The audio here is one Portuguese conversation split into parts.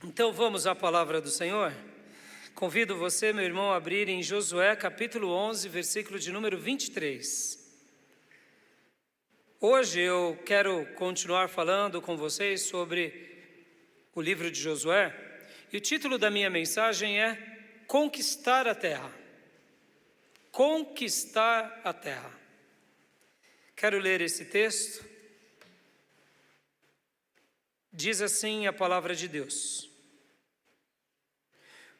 Então vamos à palavra do Senhor? Convido você, meu irmão, a abrir em Josué capítulo 11, versículo de número 23. Hoje eu quero continuar falando com vocês sobre o livro de Josué, e o título da minha mensagem é Conquistar a Terra. Conquistar a Terra. Quero ler esse texto. Diz assim a palavra de Deus: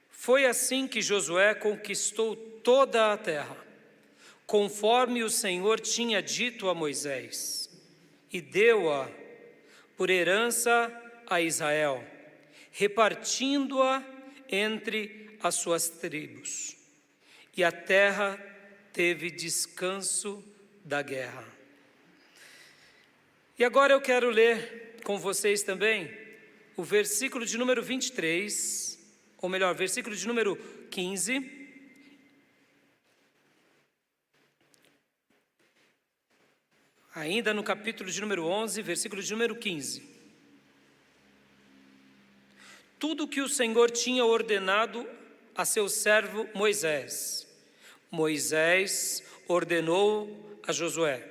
Foi assim que Josué conquistou toda a terra, conforme o Senhor tinha dito a Moisés, e deu-a por herança a Israel, repartindo-a entre as suas tribos. E a terra teve descanso da guerra. E agora eu quero ler com vocês também o versículo de número 23, ou melhor, versículo de número 15. Ainda no capítulo de número 11, versículo de número 15. Tudo que o Senhor tinha ordenado a seu servo Moisés, Moisés ordenou a Josué.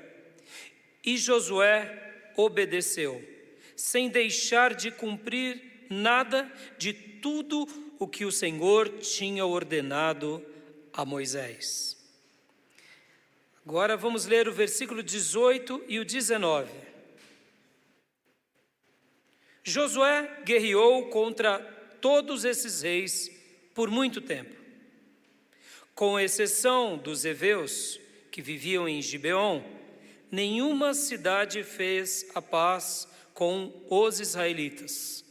E Josué obedeceu, sem deixar de cumprir nada de tudo o que o Senhor tinha ordenado a Moisés. Agora vamos ler o versículo 18 e o 19. Josué guerreou contra todos esses reis por muito tempo. Com exceção dos heveus que viviam em Gibeon, nenhuma cidade fez a paz com os israelitas,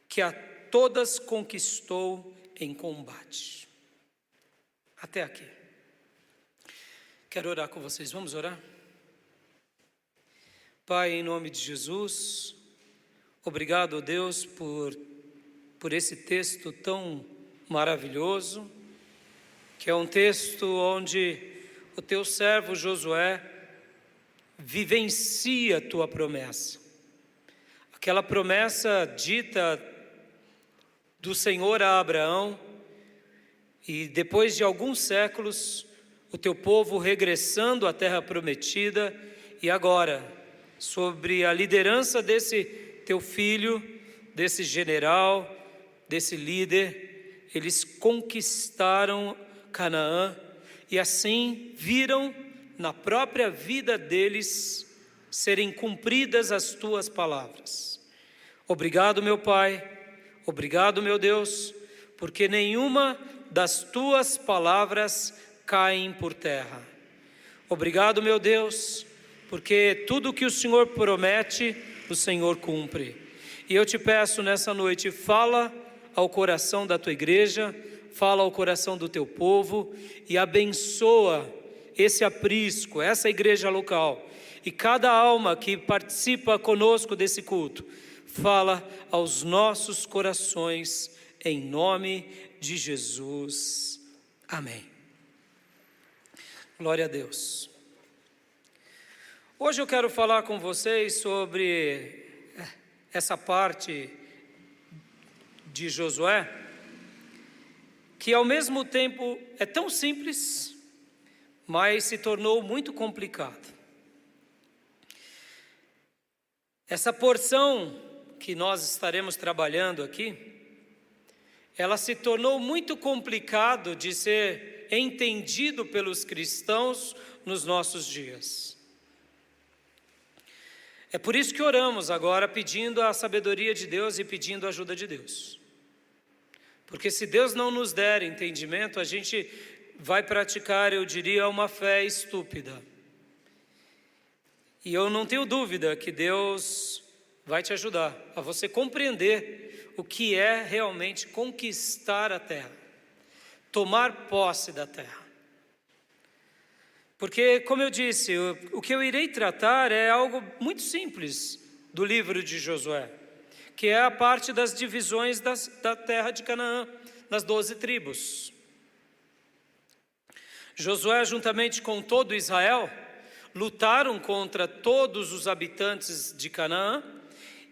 que a todas conquistou em combate. Até aqui. Quero orar com vocês. Vamos orar? Pai, em nome de Jesus, obrigado, Deus, por esse texto tão maravilhoso, que é um texto onde o teu servo Josué vivencia a tua promessa. Aquela promessa dita do Senhor a Abraão, e depois de alguns séculos, o teu povo regressando à terra prometida, e agora, sobre a liderança desse teu filho, desse general, desse líder, eles conquistaram Canaã, e assim viram na própria vida deles serem cumpridas as tuas palavras. Obrigado, meu Pai, obrigado, meu Deus, porque nenhuma das tuas palavras caem por terra. Obrigado, meu Deus, porque tudo que o Senhor promete, o Senhor cumpre. E eu te peço nessa noite, fala ao coração da tua igreja, fala ao coração do teu povo e abençoa esse aprisco, essa igreja local, e cada alma que participa conosco desse culto, fala aos nossos corações, em nome de Jesus. Amém. Glória a Deus. Hoje eu quero falar com vocês sobre essa parte de Josué, que ao mesmo tempo é tão simples, mas se tornou muito complicado. Essa porção que nós estaremos trabalhando aqui, ela se tornou muito complicado de ser entendido pelos cristãos nos nossos dias. É por isso que oramos agora pedindo a sabedoria de Deus e pedindo a ajuda de Deus. Porque se Deus não nos der entendimento, a gente vai praticar, eu diria, uma fé estúpida. E eu não tenho dúvida que Deus vai te ajudar a você compreender o que é realmente conquistar a terra, tomar posse da terra. Porque, como eu disse, o que eu irei tratar é algo muito simples do livro de Josué, que é a parte das divisões da terra de Canaã, nas 12 tribos. Josué, juntamente com todo Israel, lutaram contra todos os habitantes de Canaã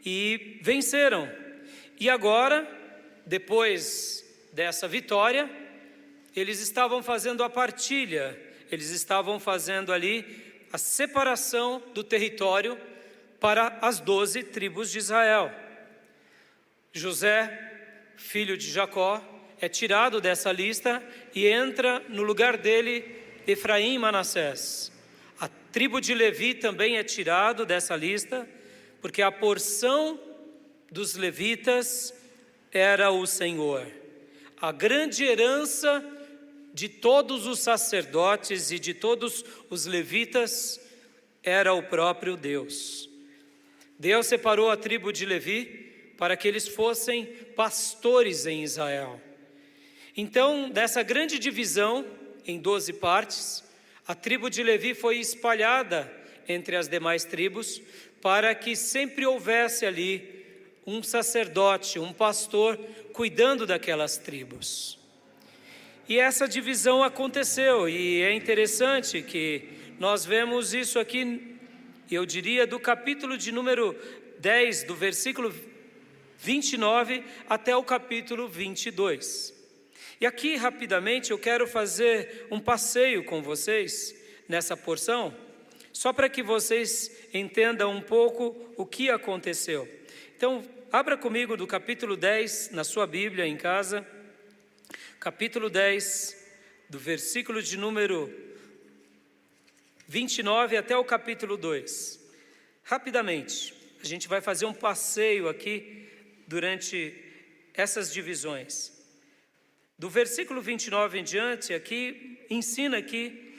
e venceram. E agora depois dessa vitória, eles estavam fazendo a partilha, eles estavam fazendo ali a separação do território para as 12 tribos de Israel. José, filho de Jacó, é tirado dessa lista e entra no lugar dele Efraim e Manassés. A tribo de Levi também é tirado dessa lista, porque a porção dos levitas era o Senhor. A grande herança de todos os sacerdotes e de todos os levitas era o próprio Deus. Deus separou a tribo de Levi para que eles fossem pastores em Israel. Então, dessa grande divisão em 12 partes, a tribo de Levi foi espalhada entre as demais tribos para que sempre houvesse ali um sacerdote, um pastor cuidando daquelas tribos. E essa divisão aconteceu, e é interessante que nós vemos isso aqui, eu diria, do capítulo de número 10, do versículo 29 até o capítulo 22. E aqui, rapidamente, eu quero fazer um passeio com vocês nessa porção, só para que vocês entendam um pouco o que aconteceu. Então, abra comigo do capítulo 10, na sua Bíblia em casa, capítulo 10, do versículo de número 29 até o capítulo 2. Rapidamente, a gente vai fazer um passeio aqui durante essas divisões. Do versículo 29 em diante, aqui, ensina que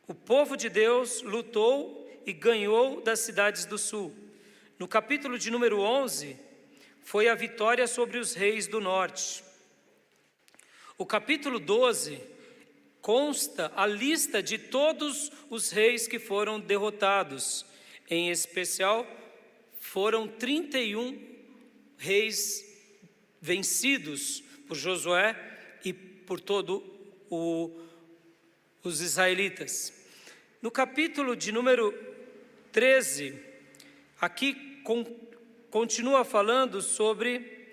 o povo de Deus lutou e ganhou das cidades do sul. No capítulo de número 11, foi a vitória sobre os reis do norte. O capítulo 12 consta a lista de todos os reis que foram derrotados. Em especial, foram 31 reis vencidos por Josué e por todos os israelitas. No capítulo de número 13, aqui continua falando sobre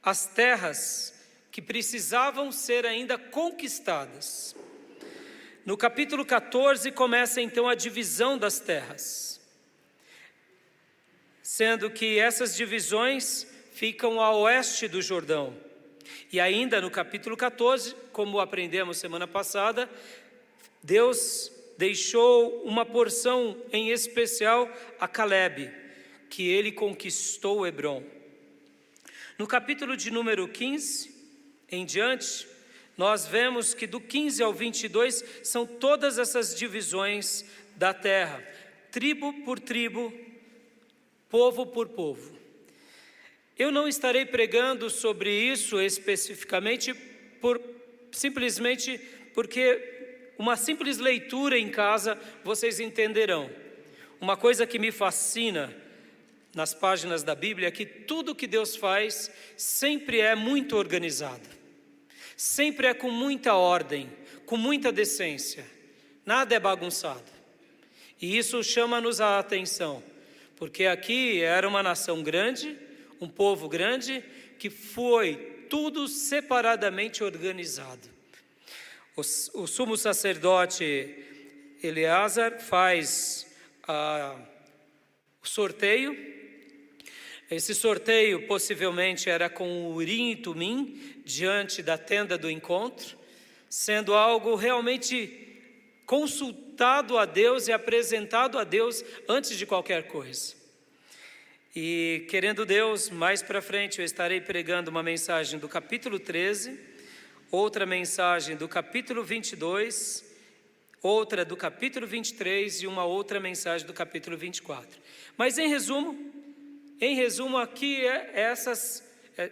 as terras que precisavam ser ainda conquistadas. No capítulo 14 começa então a divisão das terras, sendo que essas divisões ficam a oeste do Jordão. E ainda no capítulo 14, como aprendemos semana passada, Deus deixou uma porção em especial a Calebe, que ele conquistou Hebrom. No capítulo de número 15 em diante, nós vemos que do 15 ao 22 são todas essas divisões da terra, tribo por tribo, povo por povo. Eu não estarei pregando sobre isso especificamente, simplesmente porque uma simples leitura em casa vocês entenderão. Uma coisa que me fascina nas páginas da Bíblia é que tudo que Deus faz sempre é muito organizado. Sempre é com muita ordem, com muita decência. Nada é bagunçado. E isso chama-nos a atenção, porque aqui era uma nação grande, um povo grande, que foi tudo separadamente organizado. O sumo sacerdote Eleazar faz o sorteio. Esse sorteio possivelmente era com Urim e Tumim, diante da tenda do encontro, sendo algo realmente consultado a Deus e apresentado a Deus antes de qualquer coisa. E querendo Deus, mais para frente eu estarei pregando uma mensagem do capítulo 13, outra mensagem do capítulo 22, outra do capítulo 23 e uma outra mensagem do capítulo 24. Mas em resumo aqui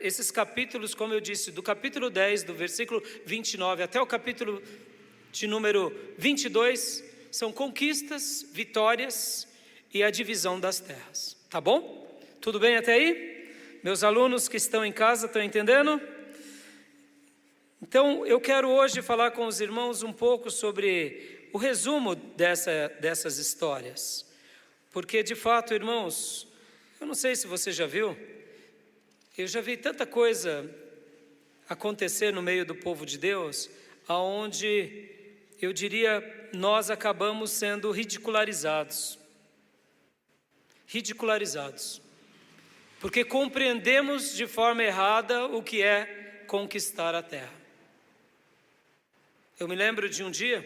esses capítulos, como eu disse, do capítulo 10, do versículo 29 até o capítulo de número 22, são conquistas, vitórias e a divisão das terras. Tá bom? Tudo bem até aí? Meus alunos que estão em casa, estão entendendo? Então, eu quero hoje falar com os irmãos um pouco sobre o resumo dessas histórias. Porque, de fato, irmãos, eu não sei se você já viu, Eu já vi tanta coisa acontecer no meio do povo de Deus, aonde eu diria nós acabamos sendo ridicularizados. Ridicularizados. Porque compreendemos de forma errada o que é conquistar a terra. Eu me lembro de um dia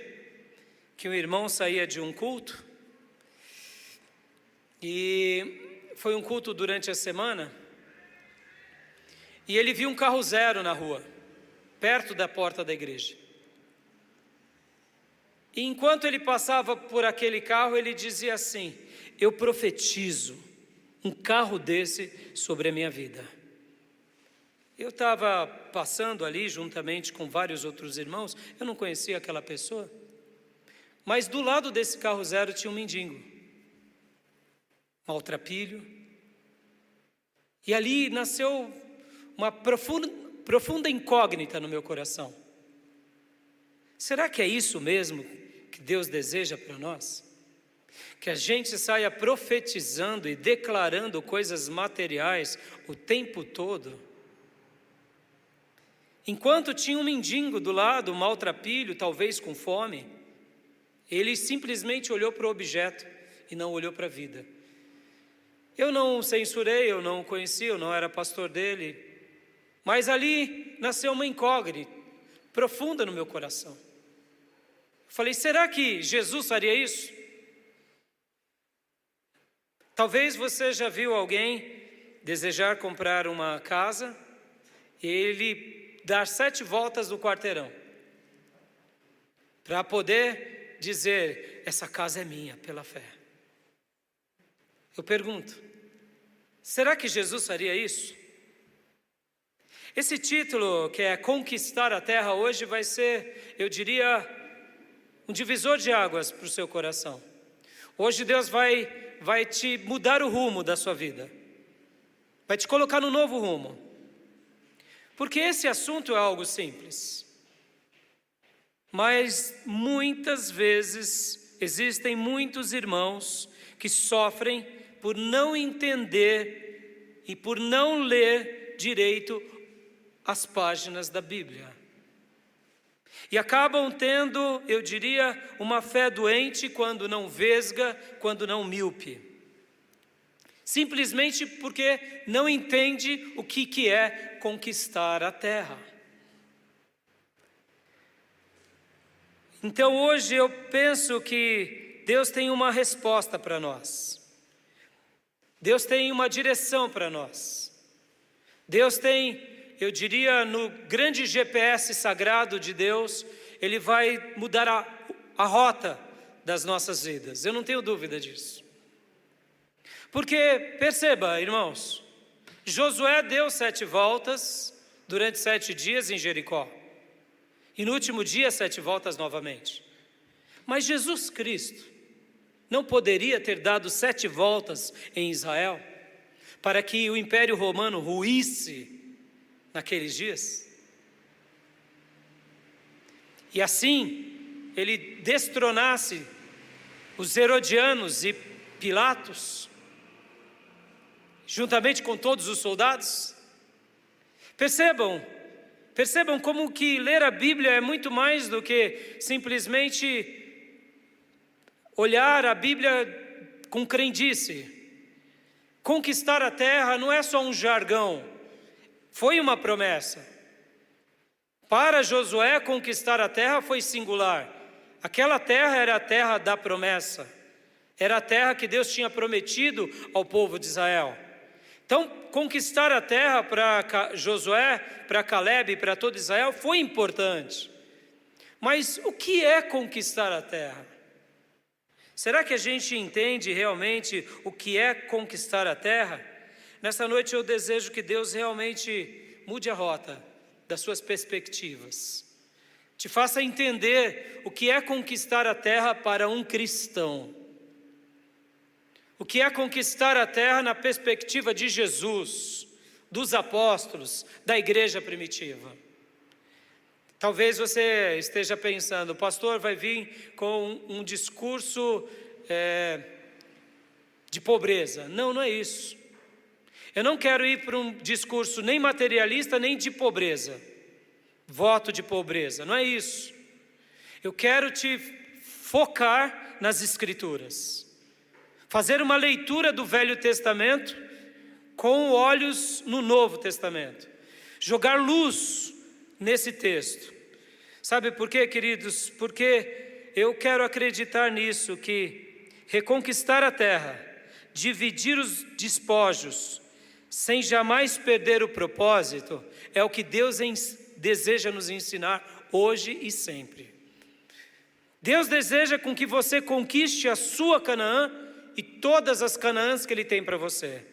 que um irmão saía de um culto, e foi um culto durante a semana, e ele viu um carro zero na rua, perto da porta da igreja. E enquanto ele passava por aquele carro, ele dizia assim: eu profetizo um carro desse sobre a minha vida. Eu estava passando ali juntamente com vários outros irmãos, eu não conhecia aquela pessoa, mas do lado desse carro zero tinha um mendigo, maltrapilho, e ali nasceu uma profunda incógnita no meu coração. Será que é isso mesmo que Deus deseja para nós? Que a gente saia profetizando e declarando coisas materiais o tempo todo? Enquanto tinha um mendigo do lado, um maltrapilho, talvez com fome, ele simplesmente olhou para o objeto e não olhou para a vida. Eu não censurei, eu não o conhecia, eu não era pastor dele, mas ali nasceu uma incógnita profunda no meu coração. Falei, será que Jesus faria isso? Talvez você já viu alguém desejar comprar uma casa e ele dar 7 voltas no quarteirão para poder dizer, essa casa é minha pela fé. Eu pergunto, será que Jesus faria isso? Esse título, que é Conquistar a Terra, hoje vai ser, eu diria, um divisor de águas para o seu coração. Hoje Deus vai te mudar o rumo da sua vida, vai te colocar no novo rumo, porque esse assunto é algo simples, mas muitas vezes existem muitos irmãos que sofrem por não entender e por não ler direito as páginas da Bíblia. E acabam tendo, eu diria, uma fé doente quando não vesga, quando não míope. Simplesmente porque não entende o que é conquistar a terra. Então hoje eu penso que Deus tem uma resposta para nós. Deus tem uma direção para nós. Deus tem, eu diria, no grande GPS sagrado de Deus, Ele vai mudar a rota das nossas vidas. Eu não tenho dúvida disso. Porque, perceba, irmãos, Josué deu 7 voltas durante 7 dias em Jericó. E no último dia, 7 voltas novamente. Mas Jesus Cristo não poderia ter dado 7 voltas em Israel para que o Império Romano ruísse naqueles dias? E assim, ele destronasse os Herodianos e Pilatos, juntamente com todos os soldados? Percebam como que ler a Bíblia é muito mais do que simplesmente olhar a Bíblia com crendice. Conquistar a terra não é só um jargão, foi uma promessa. Para Josué, conquistar a terra foi singular. Aquela terra era a terra da promessa, era a terra que Deus tinha prometido ao povo de Israel. Então, conquistar a terra para Josué, para Caleb e para todo Israel foi importante. Mas o que é conquistar a terra? Será que a gente entende realmente o que é conquistar a terra? Nessa noite eu desejo que Deus realmente mude a rota das suas perspectivas. Te faça entender o que é conquistar a terra para um cristão. O que é conquistar a terra na perspectiva de Jesus, dos apóstolos, da igreja primitiva. Talvez você esteja pensando, o pastor vai vir com um discurso de pobreza. Não, não é isso. Eu não quero ir para um discurso nem materialista, nem de pobreza. Voto de pobreza, não é isso. Eu quero te focar nas Escrituras. Fazer uma leitura do Velho Testamento com olhos no Novo Testamento. Jogar luz nesse texto. Sabe por quê, queridos? Porque eu quero acreditar nisso, que reconquistar a terra, dividir os despojos, sem jamais perder o propósito, é o que Deus deseja nos ensinar hoje e sempre. Deus deseja com que você conquiste a sua Canaã e todas as Canaãs que Ele tem para você.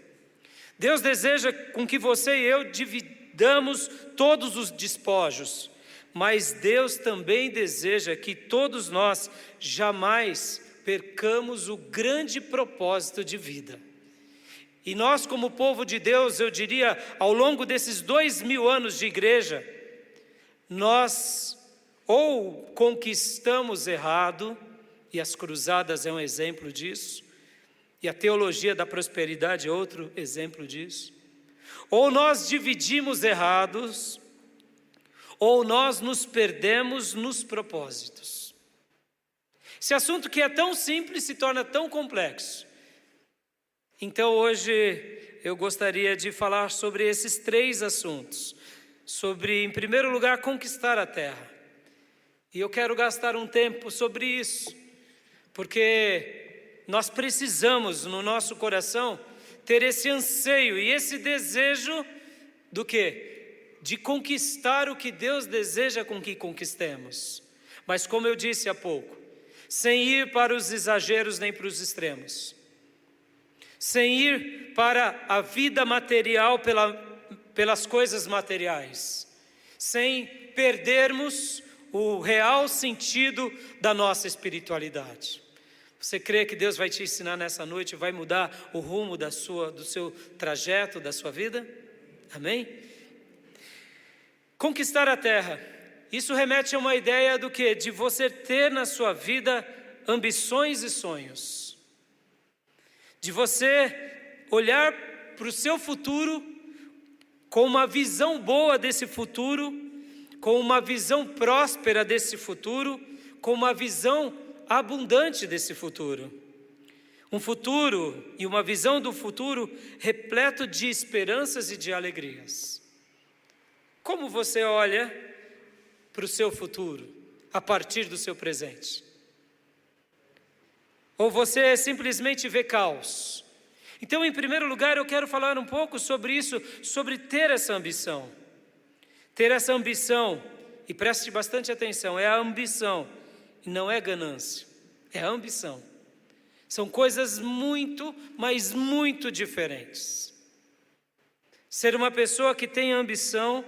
Deus deseja com que você e eu dividamos todos os despojos, mas Deus também deseja que todos nós jamais percamos o grande propósito de vida. E nós, como povo de Deus, eu diria, ao longo desses 2000 anos de igreja, nós ou conquistamos errado, e as cruzadas é um exemplo disso, e a teologia da prosperidade é outro exemplo disso, ou nós dividimos errados, ou nós nos perdemos nos propósitos. Esse assunto que é tão simples se torna tão complexo. Então hoje eu gostaria de falar sobre esses 3 assuntos. Sobre, em primeiro lugar, conquistar a terra. E eu quero gastar um tempo sobre isso, porque nós precisamos no nosso coração ter esse anseio e esse desejo do quê? De conquistar o que Deus deseja com que conquistemos. Mas como eu disse há pouco, sem ir para os exageros nem para os extremos. Sem ir para a vida material pelas coisas materiais. Sem perdermos o real sentido da nossa espiritualidade. Você crê que Deus vai te ensinar nessa noite, vai mudar o rumo do seu trajeto, da sua vida? Amém? Conquistar a terra. Isso remete a uma ideia do quê? De você ter na sua vida ambições e sonhos. De você olhar para o seu futuro com uma visão boa desse futuro, com uma visão próspera desse futuro, com uma visão abundante desse futuro. Um futuro e uma visão do futuro repleto de esperanças e de alegrias. Como você olha para o seu futuro a partir do seu presente? Ou você simplesmente vê caos? Então, em primeiro lugar, eu quero falar um pouco sobre isso, sobre ter essa ambição. Ter essa ambição, e preste bastante atenção, é a ambição, e não é ganância, é a ambição. São coisas muito, mas muito diferentes. Ser uma pessoa que tem ambição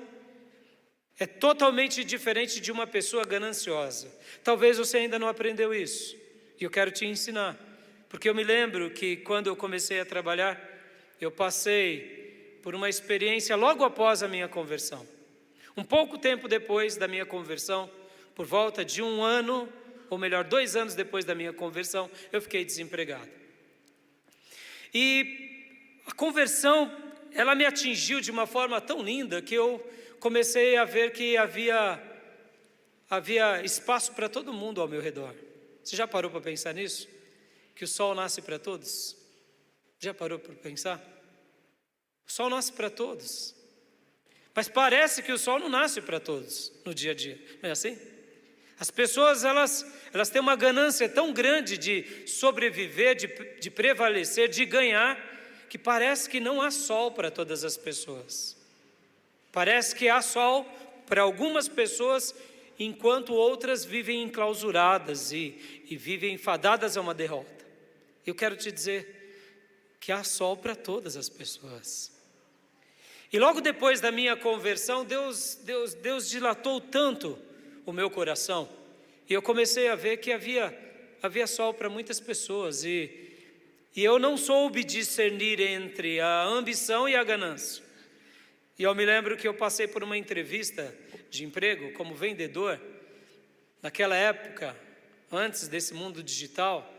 é totalmente diferente de uma pessoa gananciosa. Talvez você ainda não aprendeu isso, e eu quero te ensinar. Porque eu me lembro que quando eu comecei a trabalhar, eu passei por uma experiência logo após a minha conversão. Um pouco tempo depois da minha conversão, por volta de 1 ano, ou melhor, 2 anos depois da minha conversão, eu fiquei desempregado. E a conversão, ela me atingiu de uma forma tão linda que eu comecei a ver que havia espaço para todo mundo ao meu redor. Você já parou para pensar nisso? Que o sol nasce para todos? Já parou para pensar? O sol nasce para todos. Mas parece que o sol não nasce para todos no dia a dia. Não é assim? As pessoas, elas têm uma ganância tão grande de sobreviver, de prevalecer, de ganhar, que parece que não há sol para todas as pessoas. Parece que há sol para algumas pessoas, enquanto outras vivem enclausuradas e vivem fadadas a uma derrota. Eu quero te dizer que há sol para todas as pessoas. E logo depois da minha conversão, Deus dilatou tanto o meu coração, e eu comecei a ver que havia sol para muitas pessoas, e eu não soube discernir entre a ambição e a ganância. E eu me lembro que eu passei por uma entrevista de emprego como vendedor, naquela época, antes desse mundo digital.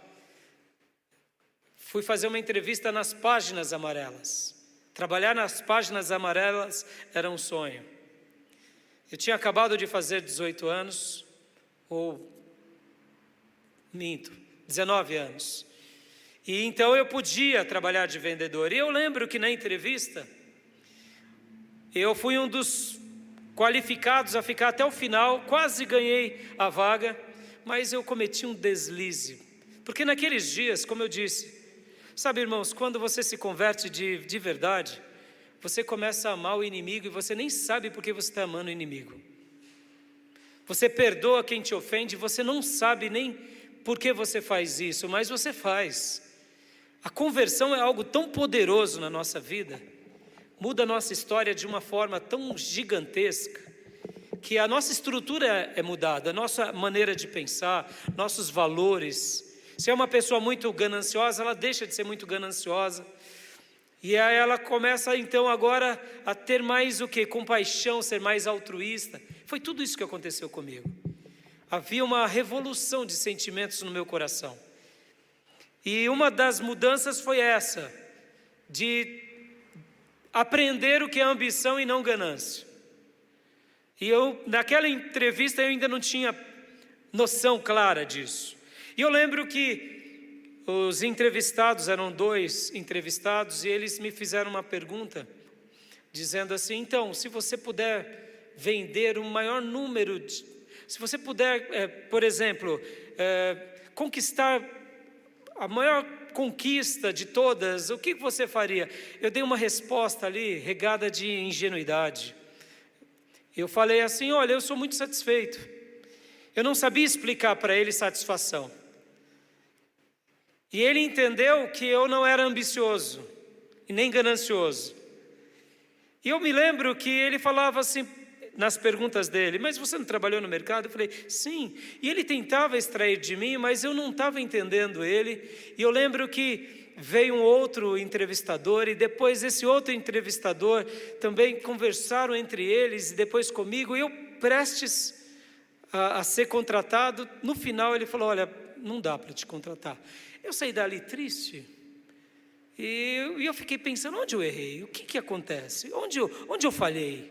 Fui fazer uma entrevista nas páginas amarelas. Trabalhar nas páginas amarelas era um sonho. Eu tinha acabado de fazer 18 anos, ou minto, 19 anos. E então eu podia trabalhar de vendedor. E eu lembro que na entrevista, eu fui um dos qualificados a ficar até o final, quase ganhei a vaga, mas eu cometi um deslize. Porque naqueles dias, como eu disse, sabe, irmãos, quando você se converte de verdade, você começa a amar o inimigo e você nem sabe por que você está amando o inimigo. Você perdoa quem te ofende, você não sabe nem por que você faz isso, mas você faz. A conversão é algo tão poderoso na nossa vida, muda a nossa história de uma forma tão gigantesca, que a nossa estrutura é mudada, a nossa maneira de pensar, nossos valores. Se é uma pessoa muito gananciosa, ela deixa de ser muito gananciosa. E aí ela começa então agora a ter mais o quê? Compaixão, ser mais altruísta. Foi tudo isso que aconteceu comigo. Havia uma revolução de sentimentos no meu coração. E uma das mudanças foi essa, de aprender o que é ambição e não ganância. E naquela entrevista eu ainda não tinha noção clara disso. E eu lembro que os entrevistados, eram 2 entrevistados, e eles me fizeram uma pergunta, dizendo assim: então, se você puder vender o maior número, se você puder, por exemplo, conquistar a maior conquista de todas, o que você faria? Eu dei uma resposta ali, regada de ingenuidade. Eu falei assim: olha, eu sou muito satisfeito. Eu não sabia explicar para ele satisfação. E ele entendeu que eu não era ambicioso e nem ganancioso. E eu me lembro que ele falava assim, nas perguntas dele: mas você não trabalhou no mercado? Eu falei: sim. E ele tentava extrair de mim, mas eu não estava entendendo ele. E eu lembro que veio um outro entrevistador, e depois esse outro entrevistador também conversaram entre eles, e depois comigo, e eu prestes a ser contratado. No final ele falou: olha, não dá para te contratar. Eu saí dali triste, e eu fiquei pensando: onde eu errei? O que acontece? Onde eu falhei?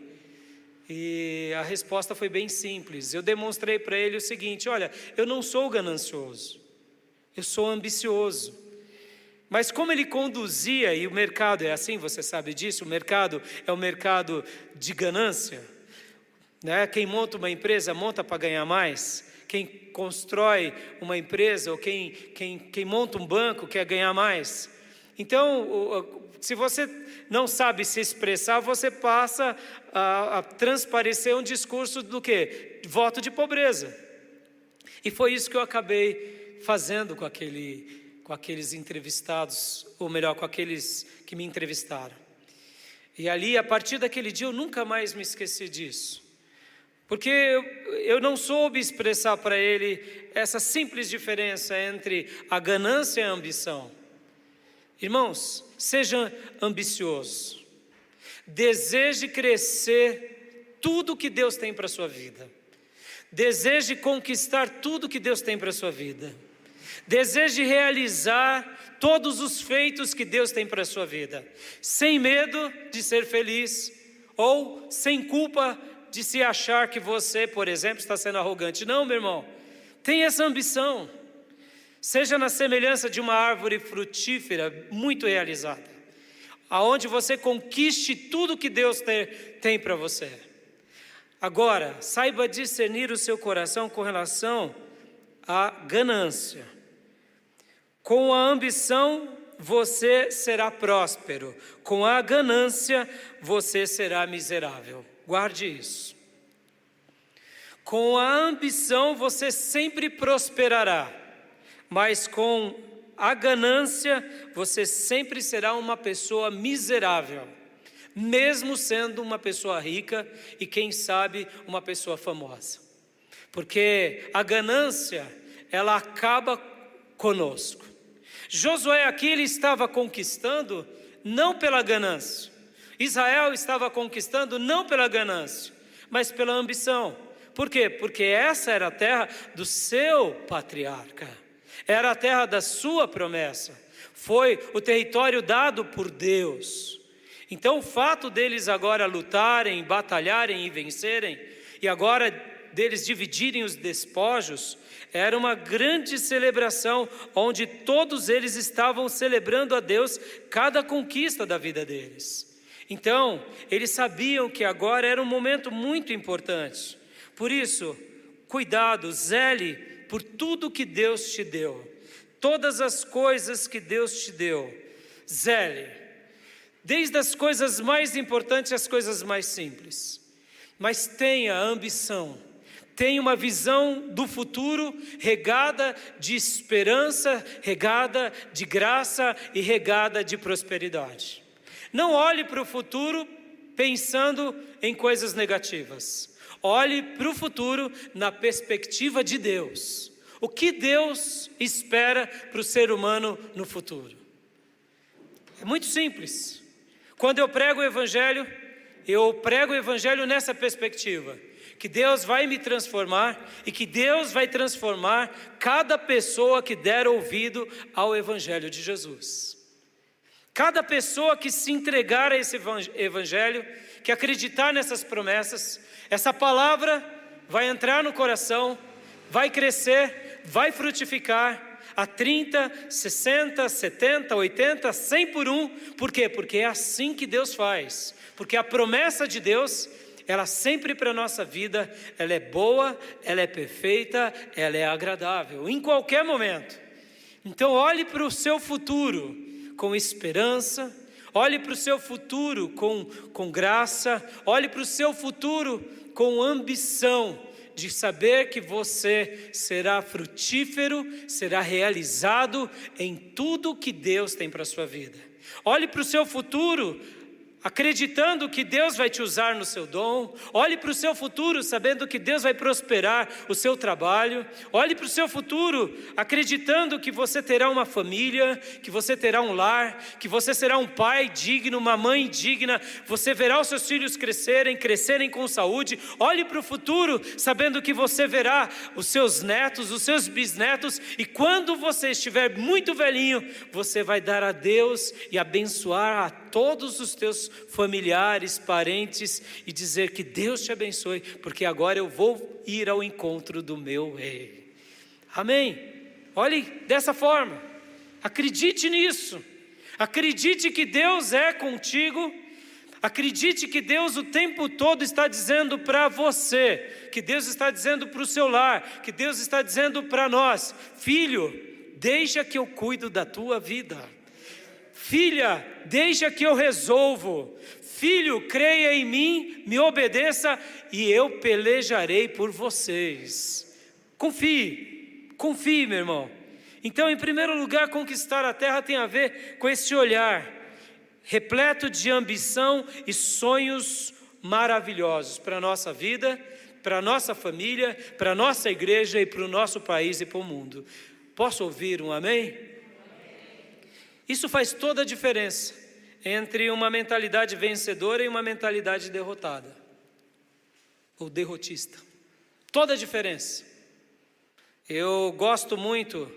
E a resposta foi bem simples. Eu demonstrei para ele o seguinte: olha, eu não sou ganancioso, eu sou ambicioso. Mas como ele conduzia, e o mercado é assim, você sabe disso, o mercado é um mercado de ganância, né? Quem monta uma empresa, monta para ganhar mais. Quem constrói uma empresa, ou quem monta um banco, quer ganhar mais. Então, se você não sabe se expressar, você passa a transparecer um discurso do quê? Voto de pobreza. E foi isso que eu acabei fazendo com aqueles entrevistados, ou melhor, com aqueles que me entrevistaram. E ali, a partir daquele dia, eu nunca mais me esqueci disso. Porque eu não soube expressar para ele essa simples diferença entre a ganância e a ambição. Irmãos, seja ambicioso. Deseje crescer tudo que Deus tem para a sua vida. Deseje conquistar tudo que Deus tem para a sua vida. Deseje realizar todos os feitos que Deus tem para a sua vida, sem medo de ser feliz, ou sem culpa de se achar que você, por exemplo, está sendo arrogante. Não, meu irmão, tenha essa ambição. Seja na semelhança de uma árvore frutífera muito realizada, aonde você conquiste tudo que Deus tem para você. Agora, saiba discernir o seu coração com relação à ganância. Com a ambição você será próspero, com a ganância você será miserável. Guarde isso. Com a ambição você sempre prosperará, mas com a ganância você sempre será uma pessoa miserável, mesmo sendo uma pessoa rica e quem sabe uma pessoa famosa. Porque a ganância, ela acaba conosco. Josué aqui, ele estava conquistando não pela ganância. Israel estava conquistando não pela ganância, mas pela ambição. Por quê? Porque essa era a terra do seu patriarca, era a terra da sua promessa, foi o território dado por Deus. Então o fato deles agora lutarem, batalharem e vencerem, e agora deles dividirem os despojos, era uma grande celebração, onde todos eles estavam celebrando a Deus cada conquista da vida deles. Então, eles sabiam que agora era um momento muito importante. Por isso, cuidado, zele por tudo que Deus te deu. Todas as coisas que Deus te deu, zele. Desde as coisas mais importantes às coisas mais simples. Mas tenha ambição. Tenha uma visão do futuro regada de esperança, regada de graça e regada de prosperidade. Não olhe para o futuro pensando em coisas negativas. Olhe para o futuro na perspectiva de Deus. O que Deus espera para o ser humano no futuro? É muito simples. Quando eu prego o Evangelho nessa perspectiva. Que Deus vai me transformar e que Deus vai transformar cada pessoa que der ouvido ao Evangelho de Jesus. Cada pessoa que se entregar a esse Evangelho, que acreditar nessas promessas, essa palavra vai entrar no coração, vai crescer, vai frutificar a 30, 60, 70, 80, 100 por um. Por quê? Porque é assim que Deus faz. Porque a promessa de Deus, ela sempre para a nossa vida, ela é boa, ela é perfeita, ela é agradável, em qualquer momento. Então olhe para o seu futuro com esperança, olhe para o seu futuro com graça, olhe para o seu futuro com ambição, de saber que você será frutífero, será realizado em tudo que Deus tem para a sua vida. Olhe para o seu futuro acreditando que Deus vai te usar no seu dom. Olhe para o seu futuro sabendo que Deus vai prosperar o seu trabalho. Olhe para o seu futuro acreditando que você terá uma família, que você terá um lar, que você será um pai digno, uma mãe digna. Você verá os seus filhos crescerem com saúde. Olhe para o futuro sabendo que você verá os seus netos, os seus bisnetos, e quando você estiver muito velhinho, você vai dar a Deus e abençoar a todos os teus familiares, parentes, e dizer que Deus te abençoe, porque agora eu vou ir ao encontro do meu rei. Amém? Olhe dessa forma, acredite nisso, acredite que Deus é contigo, acredite que Deus o tempo todo está dizendo para você, que Deus está dizendo para o seu lar, que Deus está dizendo para nós: filho, deixa que eu cuido da tua vida. Filha, deixa que eu resolvo. Filho, creia em mim, me obedeça e eu pelejarei por vocês. Confie, meu irmão. Então, em primeiro lugar, conquistar a terra tem a ver com esse olhar repleto de ambição e sonhos maravilhosos para a nossa vida, para a nossa família, para a nossa igreja e para o nosso país e para o mundo. Posso ouvir um amém? Isso faz toda a diferença entre uma mentalidade vencedora e uma mentalidade derrotada, ou derrotista. Toda a diferença. Eu gosto muito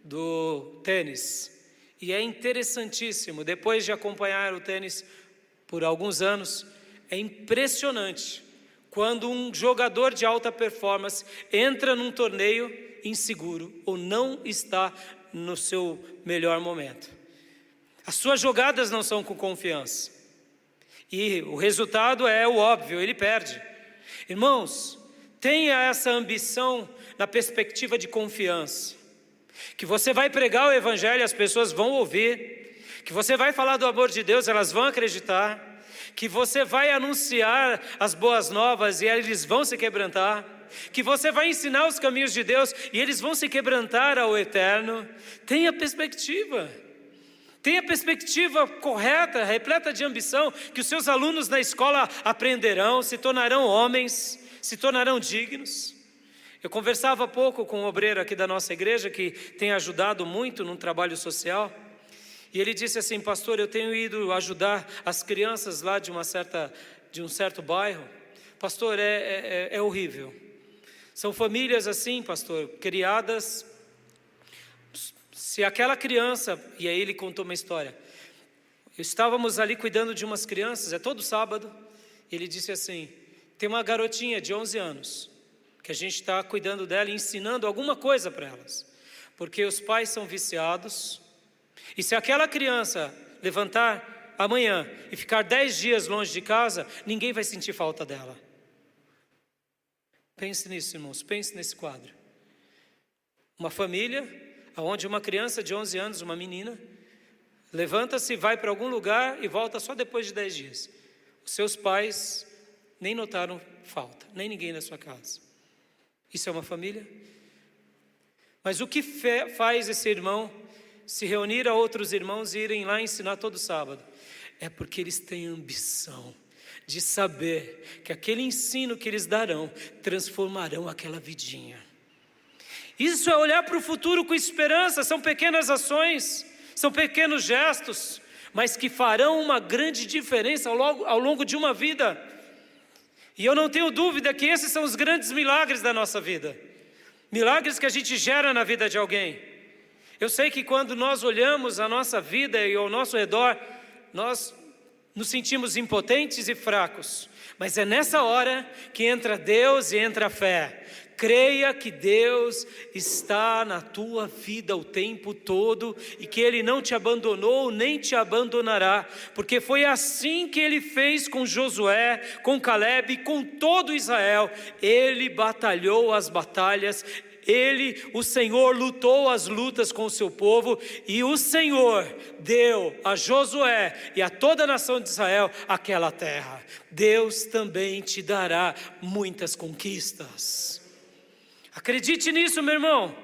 do tênis, e é interessantíssimo, depois de acompanhar o tênis por alguns anos, é impressionante quando um jogador de alta performance entra num torneio inseguro, ou não está no seu melhor momento. As suas jogadas não são com confiança. E o resultado é o óbvio, ele perde. Irmãos, tenha essa ambição na perspectiva de confiança. Que você vai pregar o Evangelho, as pessoas vão ouvir. Que você vai falar do amor de Deus, elas vão acreditar. Que você vai anunciar as boas novas e eles vão se quebrantar. Que você vai ensinar os caminhos de Deus e eles vão se quebrantar ao eterno. Tenha perspectiva. Tenha perspectiva correta, repleta de ambição, que os seus alunos na escola aprenderão, se tornarão homens, se tornarão dignos. Eu conversava há pouco com um obreiro aqui da nossa igreja, que tem ajudado muito num trabalho social, e ele disse assim: pastor, eu tenho ido ajudar as crianças lá de um certo bairro. Pastor, é horrível. São famílias assim, pastor, criadas. Se aquela criança, e aí ele contou uma história, Estávamos ali cuidando de umas crianças, é todo sábado. Ele disse assim: tem uma garotinha de 11 anos, que a gente está cuidando dela e ensinando alguma coisa para elas, porque os pais são viciados, e se aquela criança levantar amanhã e ficar 10 dias longe de casa, ninguém vai sentir falta dela. Pense nisso, irmãos, pense nesse quadro. Uma família, onde uma criança de 11 anos, uma menina, levanta-se, vai para algum lugar e volta só depois de 10 dias. Os seus pais nem notaram falta, nem ninguém na sua casa. Isso é uma família? Mas o que faz esse irmão se reunir a outros irmãos e irem lá ensinar todo sábado? É porque eles têm ambição de saber que aquele ensino que eles darão transformarão aquela vidinha. Isso é olhar para o futuro com esperança. São pequenas ações, são pequenos gestos, mas que farão uma grande diferença ao longo de uma vida. E eu não tenho dúvida que esses são os grandes milagres da nossa vida, milagres que a gente gera na vida de alguém. Eu sei que quando nós olhamos a nossa vida e ao nosso redor, nós nos sentimos impotentes e fracos, mas é nessa hora que entra Deus e entra a fé. Creia que Deus está na tua vida o tempo todo e que Ele não te abandonou nem te abandonará, porque foi assim que Ele fez com Josué, com Caleb, com todo Israel. Ele batalhou as batalhas, o Senhor lutou as lutas com o seu povo, e o Senhor deu a Josué e a toda a nação de Israel aquela terra. Deus também te dará muitas conquistas. Acredite nisso, meu irmão.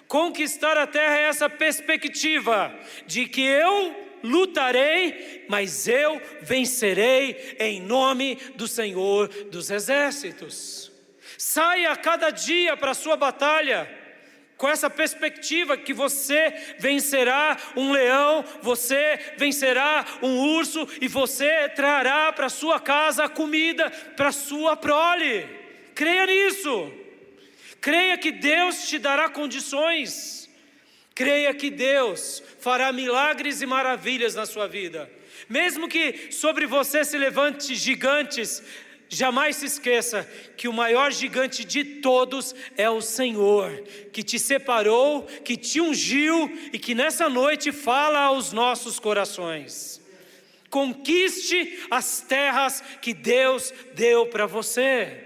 Conquistar a terra é essa perspectiva de que eu lutarei, mas eu vencerei em nome do Senhor dos Exércitos. Saia a cada dia para a sua batalha com essa perspectiva que você vencerá um leão, você vencerá um urso e você trará para a sua casa a comida para a sua prole. Creia nisso. Creia que Deus te dará condições. Creia que Deus fará milagres e maravilhas na sua vida. Mesmo que sobre você se levante gigantes, jamais se esqueça que o maior gigante de todos é o Senhor, que te separou, que te ungiu e que nessa noite fala aos nossos corações. Conquiste as terras que Deus deu para você.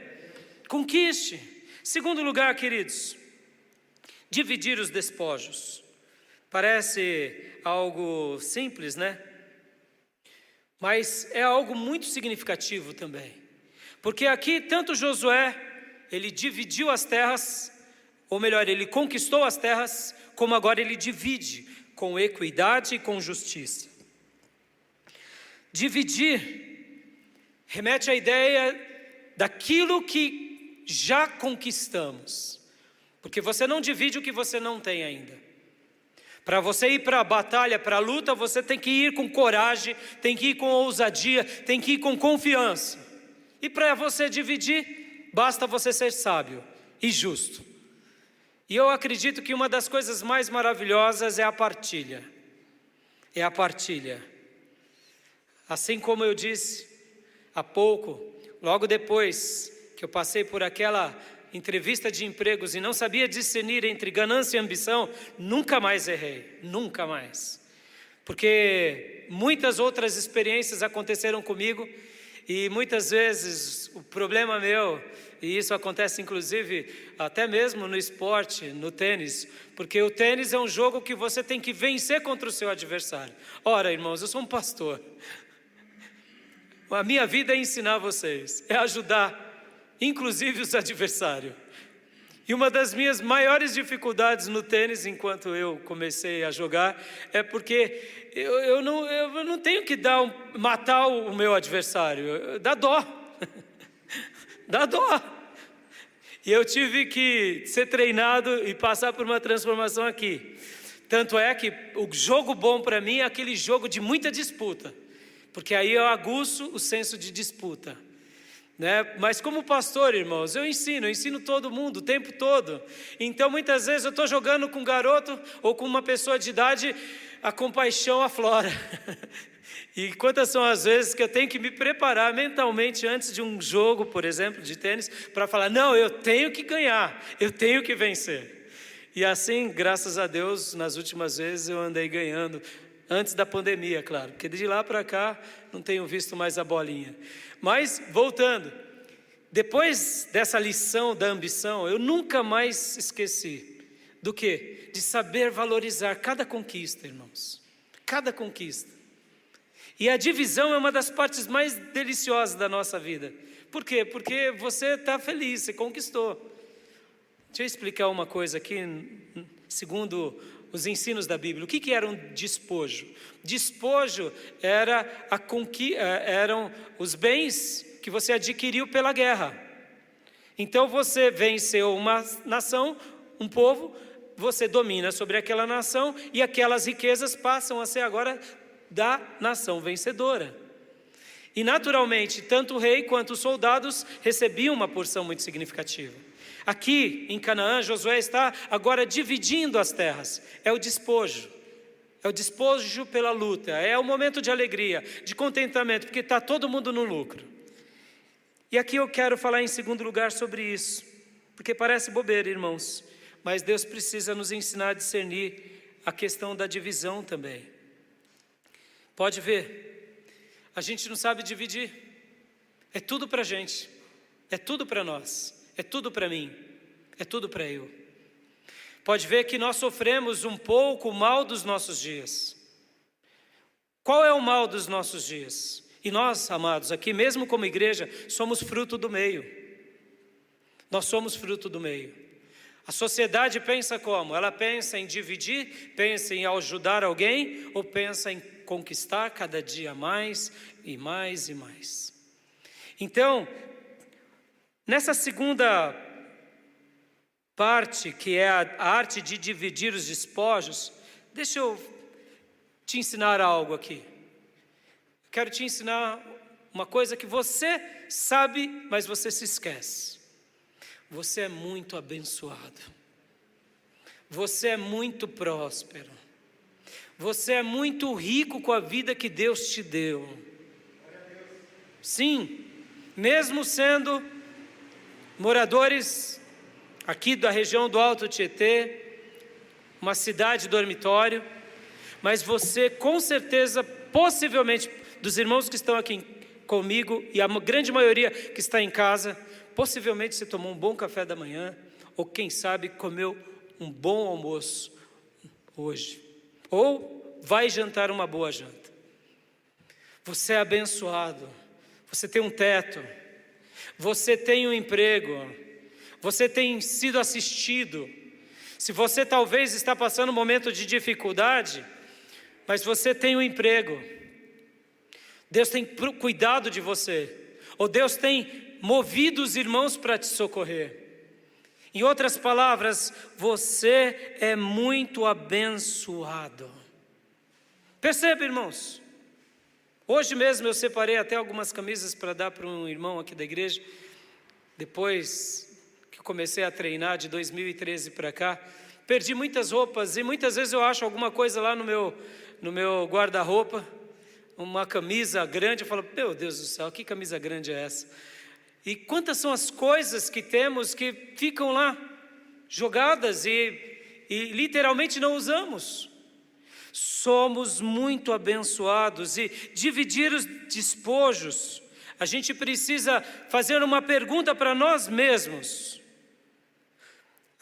Conquiste. Segundo lugar, queridos, dividir os despojos. Parece algo simples, né? Mas é algo muito significativo também. Porque aqui, tanto Josué, ele dividiu as terras, ou melhor, ele conquistou as terras, como agora ele divide com equidade e com justiça. Dividir remete à ideia daquilo que já conquistamos, porque você não divide o que você não tem ainda. Para você ir para a batalha, para a luta, você tem que ir com coragem, tem que ir com ousadia, tem que ir com confiança. E para você dividir, basta você ser sábio e justo. E eu acredito que uma das coisas mais maravilhosas é a partilha. É a partilha. Assim como eu disse há pouco, logo depois que eu passei por aquela entrevista de empregos e não sabia discernir entre ganância e ambição, nunca mais errei, nunca mais. Porque muitas outras experiências aconteceram comigo e muitas vezes o problema meu, e isso acontece inclusive até mesmo no esporte, no tênis, porque o tênis é um jogo que você tem que vencer contra o seu adversário. Ora, irmãos, eu sou um pastor. A minha vida é ensinar vocês, é ajudar inclusive os adversários. E uma das minhas maiores dificuldades no tênis, enquanto eu comecei a jogar, é porque eu não tenho que matar o meu adversário, dá dó, dá dó. E eu tive que ser treinado e passar por uma transformação aqui. Tanto é que o jogo bom para mim é aquele jogo de muita disputa, porque aí eu aguço o senso de disputa. Mas como pastor, irmãos, eu ensino todo mundo o tempo todo. Então muitas vezes eu estou jogando com um garoto ou com uma pessoa de idade, a compaixão aflora. E quantas são as vezes que eu tenho que me preparar mentalmente antes de um jogo, por exemplo, de tênis, para falar, não, eu tenho que ganhar, eu tenho que vencer. E assim, graças a Deus, nas últimas vezes eu andei ganhando, antes da pandemia, claro, porque de lá para cá não tenho visto mais a bolinha. Mas, voltando, depois dessa lição da ambição, eu nunca mais esqueci do quê? De saber valorizar cada conquista, irmãos, cada conquista. E a divisão é uma das partes mais deliciosas da nossa vida. Por quê? Porque você está feliz, você conquistou. Deixa eu explicar uma coisa aqui, segundo os ensinos da Bíblia. O que era um despojo? Despojo eram os bens que você adquiriu pela guerra. Então você venceu uma nação, um povo, você domina sobre aquela nação e aquelas riquezas passam a ser agora da nação vencedora. E naturalmente, tanto o rei quanto os soldados recebiam uma porção muito significativa. Aqui em Canaã, Josué está agora dividindo as terras. É o despojo pela luta, é o momento de alegria, de contentamento, porque está todo mundo no lucro. E aqui eu quero falar em segundo lugar sobre isso, porque parece bobeira, irmãos, mas Deus precisa nos ensinar a discernir a questão da divisão também. Pode ver, a gente não sabe dividir, é tudo para a gente, é tudo para nós, é tudo para mim, é tudo para eu. Pode ver que nós sofremos um pouco o mal dos nossos dias. Qual é o mal dos nossos dias? E nós, amados, aqui mesmo como igreja, somos fruto do meio. Nós somos fruto do meio. A sociedade pensa como? Ela pensa em dividir, pensa em ajudar alguém, ou pensa em conquistar cada dia mais e mais e mais. Então, nessa segunda parte, que é a arte de dividir os despojos, deixa eu te ensinar algo aqui. Quero te ensinar uma coisa que você sabe, mas você se esquece. Você é muito abençoado. Você é muito próspero. Você é muito rico com a vida que Deus te deu. Sim, mesmo sendo moradores aqui da região do Alto Tietê, uma cidade dormitório, mas você com certeza, possivelmente, dos irmãos que estão aqui comigo e a grande maioria que está em casa, possivelmente você tomou um bom café da manhã, ou quem sabe comeu um bom almoço hoje, ou vai jantar uma boa janta. Você é abençoado, você tem um teto, você tem um emprego, você tem sido assistido. Se você talvez está passando um momento de dificuldade, mas você tem um emprego, Deus tem cuidado de você, ou Deus tem movido os irmãos para te socorrer. Em outras palavras, você é muito abençoado. Perceba, irmãos, hoje mesmo eu separei até algumas camisas para dar para um irmão aqui da igreja, depois que comecei a treinar de 2013 para cá, perdi muitas roupas e muitas vezes eu acho alguma coisa lá no meu guarda-roupa, uma camisa grande, eu falo, meu Deus do céu, que camisa grande é essa? E quantas são as coisas que temos que ficam lá, jogadas e literalmente não usamos. Somos muito abençoados e dividir os despojos, a gente precisa fazer uma pergunta para nós mesmos.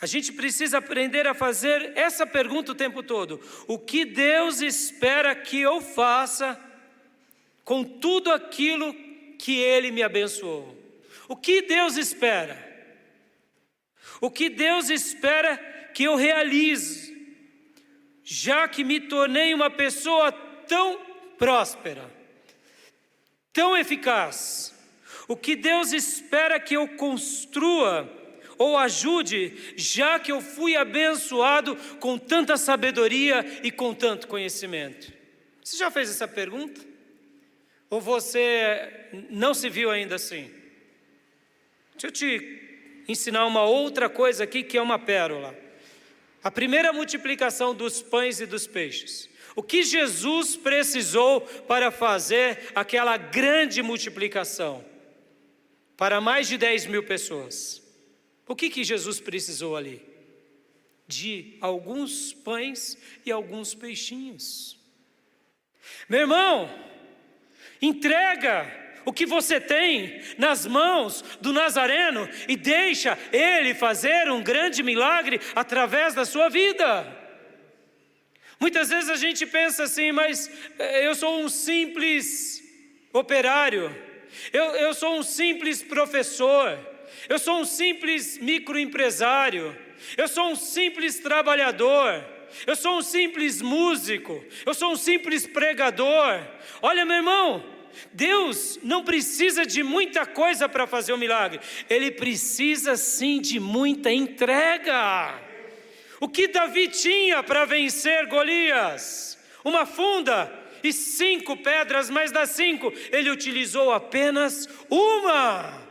A gente precisa aprender a fazer essa pergunta o tempo todo. O que Deus espera que eu faça com tudo aquilo que Ele me abençoou? O que Deus espera? O que Deus espera que eu realize, já que me tornei uma pessoa tão próspera, tão eficaz? O que Deus espera que eu construa ou ajude, já que eu fui abençoado com tanta sabedoria e com tanto conhecimento? Você já fez essa pergunta? Ou você não se viu ainda assim? Deixa eu te ensinar uma outra coisa aqui que é uma pérola. A primeira multiplicação dos pães e dos peixes. O que Jesus precisou para fazer aquela grande multiplicação? Para mais de 10.000 pessoas. O que Jesus precisou ali? De alguns pães e alguns peixinhos. Meu irmão, entrega o que você tem nas mãos do Nazareno e deixa Ele fazer um grande milagre através da sua vida. Muitas vezes a gente pensa assim, mas eu sou um simples operário, eu sou um simples professor, eu sou um simples microempresário, eu sou um simples trabalhador, eu sou um simples músico, eu sou um simples pregador. Olha, meu irmão, Deus não precisa de muita coisa para fazer o milagre, Ele precisa sim de muita entrega. O que Davi tinha para vencer Golias? Uma funda e 5 pedras, mas das 5 ele utilizou apenas uma.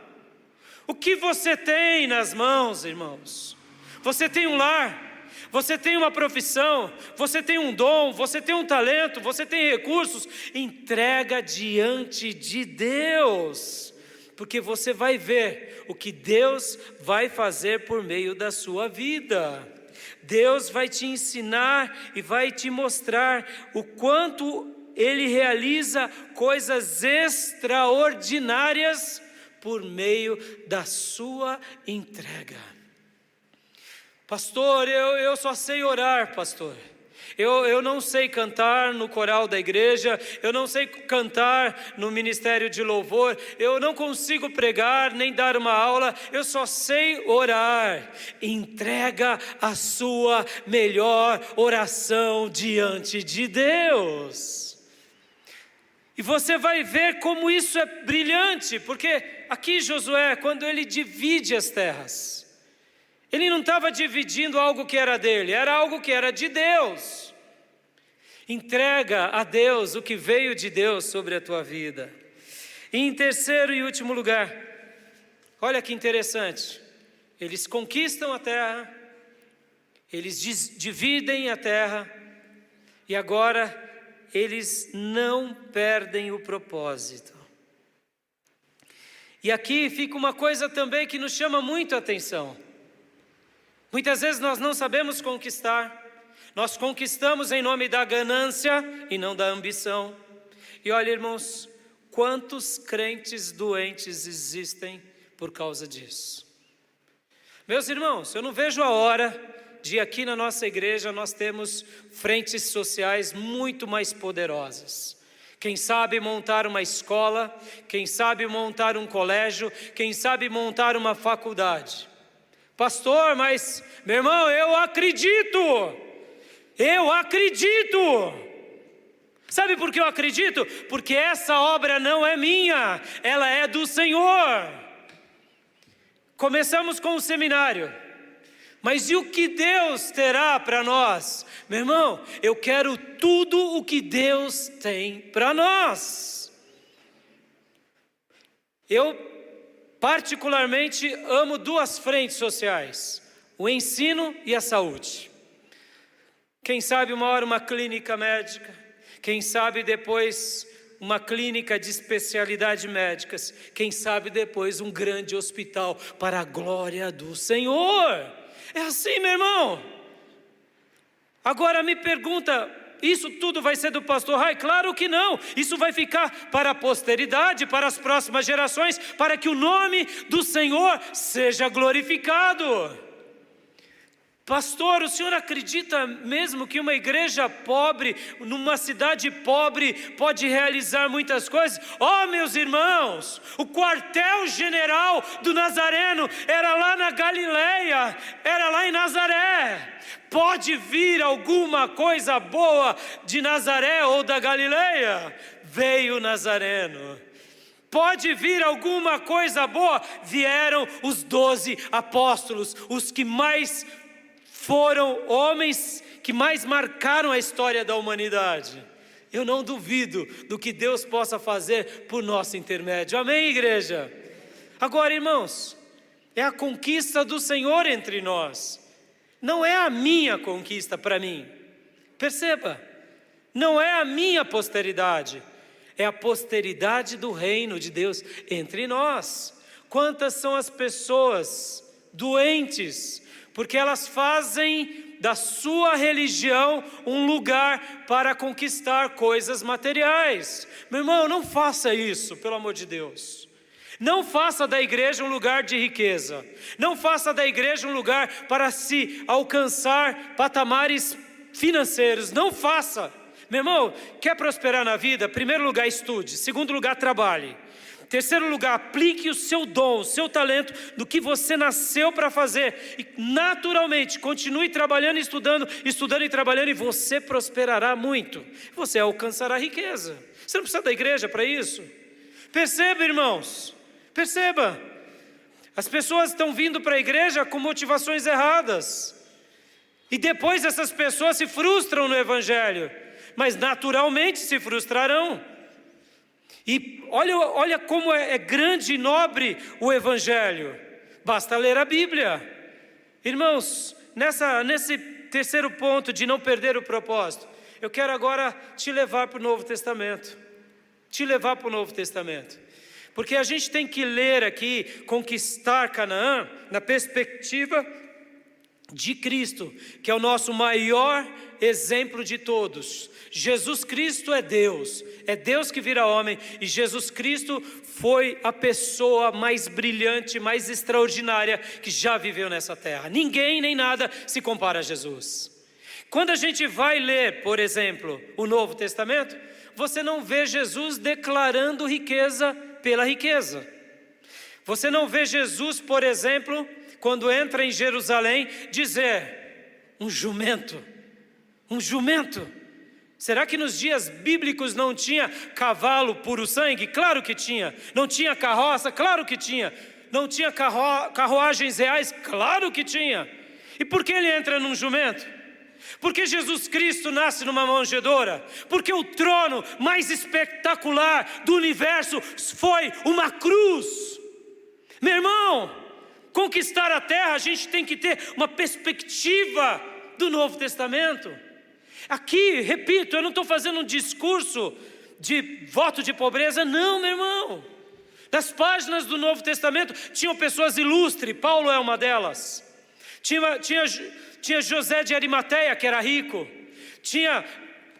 O que você tem nas mãos, irmãos? Você tem um lar, você tem uma profissão, você tem um dom, você tem um talento, você tem recursos. Entrega diante de Deus, porque você vai ver o que Deus vai fazer por meio da sua vida. Deus vai te ensinar e vai te mostrar o quanto Ele realiza coisas extraordinárias por meio da sua entrega. Pastor, eu só sei orar, pastor. Eu não sei cantar no coral da igreja, eu não sei cantar no ministério de louvor, eu não consigo pregar nem dar uma aula, eu só sei orar. Entrega a sua melhor oração diante de Deus. E você vai ver como isso é brilhante, porque aqui Josué, quando ele divide as terras, ele não estava dividindo algo que era dele, era algo que era de Deus. Entrega a Deus o que veio de Deus sobre a tua vida. E em terceiro e último lugar, olha que interessante, eles conquistam a terra, eles dividem a terra, e agora eles não perdem o propósito. E aqui fica uma coisa também que nos chama muito a atenção. Muitas vezes nós não sabemos conquistar, nós conquistamos em nome da ganância e não da ambição. E olha, irmãos, quantos crentes doentes existem por causa disso. Meus irmãos, eu não vejo a hora de aqui na nossa igreja nós temos frentes sociais muito mais poderosas. Quem sabe montar uma escola, quem sabe montar um colégio, quem sabe montar uma faculdade. Pastor, mas meu irmão, eu acredito. Sabe por que eu acredito? Porque essa obra não é minha, ela é do Senhor. Começamos com o seminário, mas e o que Deus terá para nós? Meu irmão, eu quero tudo o que Deus tem para nós. Eu particularmente amo 2 frentes sociais, o ensino e a saúde. Quem sabe uma hora uma clínica médica, quem sabe depois uma clínica de especialidades médicas, quem sabe depois um grande hospital para a glória do Senhor. É assim, meu irmão. Agora me pergunta, isso tudo vai ser do pastor Rai? Claro que não, isso vai ficar para a posteridade, para as próximas gerações, para que o nome do Senhor seja glorificado. Pastor, o senhor acredita mesmo que uma igreja pobre, numa cidade pobre, pode realizar muitas coisas? Oh, meus irmãos, o quartel-general do Nazareno era lá na Galileia, era lá em Nazaré. Pode vir alguma coisa boa de Nazaré ou da Galileia? Veio o Nazareno. Pode vir alguma coisa boa? Vieram os 12 apóstolos, os que mais foram homens que mais marcaram a história da humanidade. Eu não duvido do que Deus possa fazer por nosso intermédio. Amém, igreja? Agora, irmãos, é a conquista do Senhor entre nós. Não é a minha conquista para mim. Perceba, Não é a minha posteridade, é a posteridade do reino de Deus entre nós. Quantas são as pessoas doentes, porque elas fazem da sua religião um lugar para conquistar coisas materiais. Meu irmão, não faça isso, pelo amor de Deus. Não faça da igreja um lugar de riqueza. Não faça da igreja um lugar para se alcançar patamares financeiros. Não faça. Meu irmão, quer prosperar na vida? Primeiro lugar, estude. Segundo lugar, trabalhe. Terceiro lugar, aplique o seu dom, o seu talento, do que você nasceu para fazer. E naturalmente, continue trabalhando e estudando e trabalhando, e você prosperará muito. Você alcançará riqueza. Você não precisa da igreja para isso. Perceba, irmãos, perceba. As pessoas estão vindo para a igreja com motivações erradas. E depois essas pessoas se frustram no evangelho. Mas naturalmente se frustrarão. E olha como é grande e nobre o evangelho. Basta ler a Bíblia. Irmãos, nesse terceiro ponto de não perder o propósito, eu quero agora te levar para o Novo Testamento. Te levar para o Novo Testamento. Porque a gente tem que ler aqui, conquistar Canaã, na perspectiva de Cristo, que é o nosso maior exemplo de todos. Jesus Cristo é Deus que vira homem, e Jesus Cristo foi a pessoa mais brilhante, mais extraordinária que já viveu nessa terra. Ninguém nem nada se compara a Jesus. Quando a gente vai ler, por exemplo, o Novo Testamento, você não vê Jesus declarando riqueza pela riqueza. Você não vê Jesus, por exemplo, quando entra em Jerusalém, dizer: um jumento. Será que nos dias bíblicos não tinha cavalo puro sangue? Claro que tinha. Não tinha carroça? Claro que tinha. Não tinha carruagens reais? Claro que tinha. E por que ele entra num jumento? Porque Jesus Cristo nasce numa manjedoura? Porque o trono mais espetacular do universo foi uma cruz. Meu irmão, conquistar a terra, a gente tem que ter uma perspectiva do Novo Testamento. Aqui, repito, eu não estou fazendo um discurso de voto de pobreza, não, meu irmão. Nas páginas do Novo Testamento tinham pessoas ilustres, Paulo é uma delas. Tinha José de Arimateia, que era rico. Tinha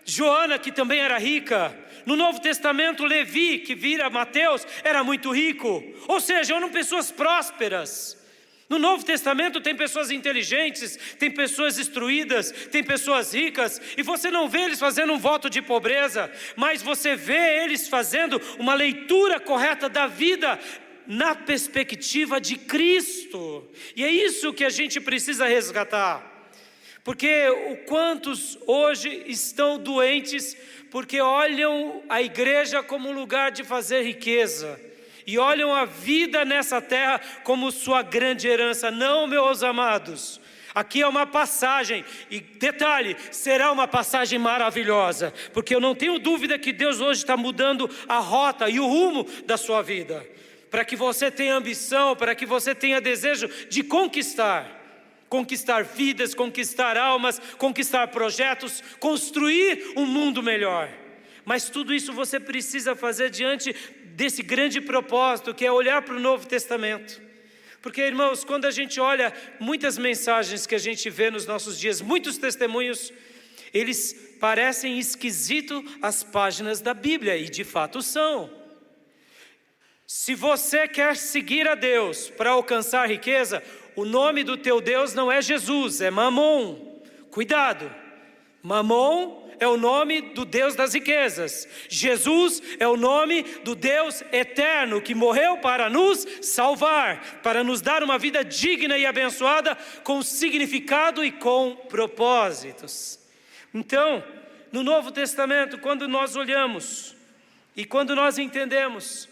Joana, que também era rica. No Novo Testamento, Levi, que vira Mateus, era muito rico. Ou seja, eram pessoas prósperas. No Novo Testamento tem pessoas inteligentes, tem pessoas instruídas, tem pessoas ricas, e você não vê eles fazendo um voto de pobreza, mas você vê eles fazendo uma leitura correta da vida na perspectiva de Cristo. E é isso que a gente precisa resgatar. Porque o quantos hoje estão doentes porque olham a igreja como um lugar de fazer riqueza, e olham a vida nessa terra como sua grande herança. Não, meus amados, aqui é uma passagem, e detalhe, será uma passagem maravilhosa, porque eu não tenho dúvida que Deus hoje está mudando a rota e o rumo da sua vida, para que você tenha ambição, para que você tenha desejo de conquistar vidas, conquistar almas, conquistar projetos, construir um mundo melhor. Mas tudo isso você precisa fazer diante desse grande propósito, que é olhar para o Novo Testamento. Porque, irmãos, quando a gente olha muitas mensagens que a gente vê nos nossos dias, muitos testemunhos, eles parecem esquisitos às páginas da Bíblia, e de fato são. Se você quer seguir a Deus para alcançar riqueza, o nome do teu Deus não é Jesus, é Mamon. Cuidado, Mamon é o nome do Deus das riquezas. Jesus é o nome do Deus eterno, que morreu para nos salvar, para nos dar uma vida digna e abençoada, com significado e com propósitos. Então, no Novo Testamento, quando nós olhamos e quando nós entendemos,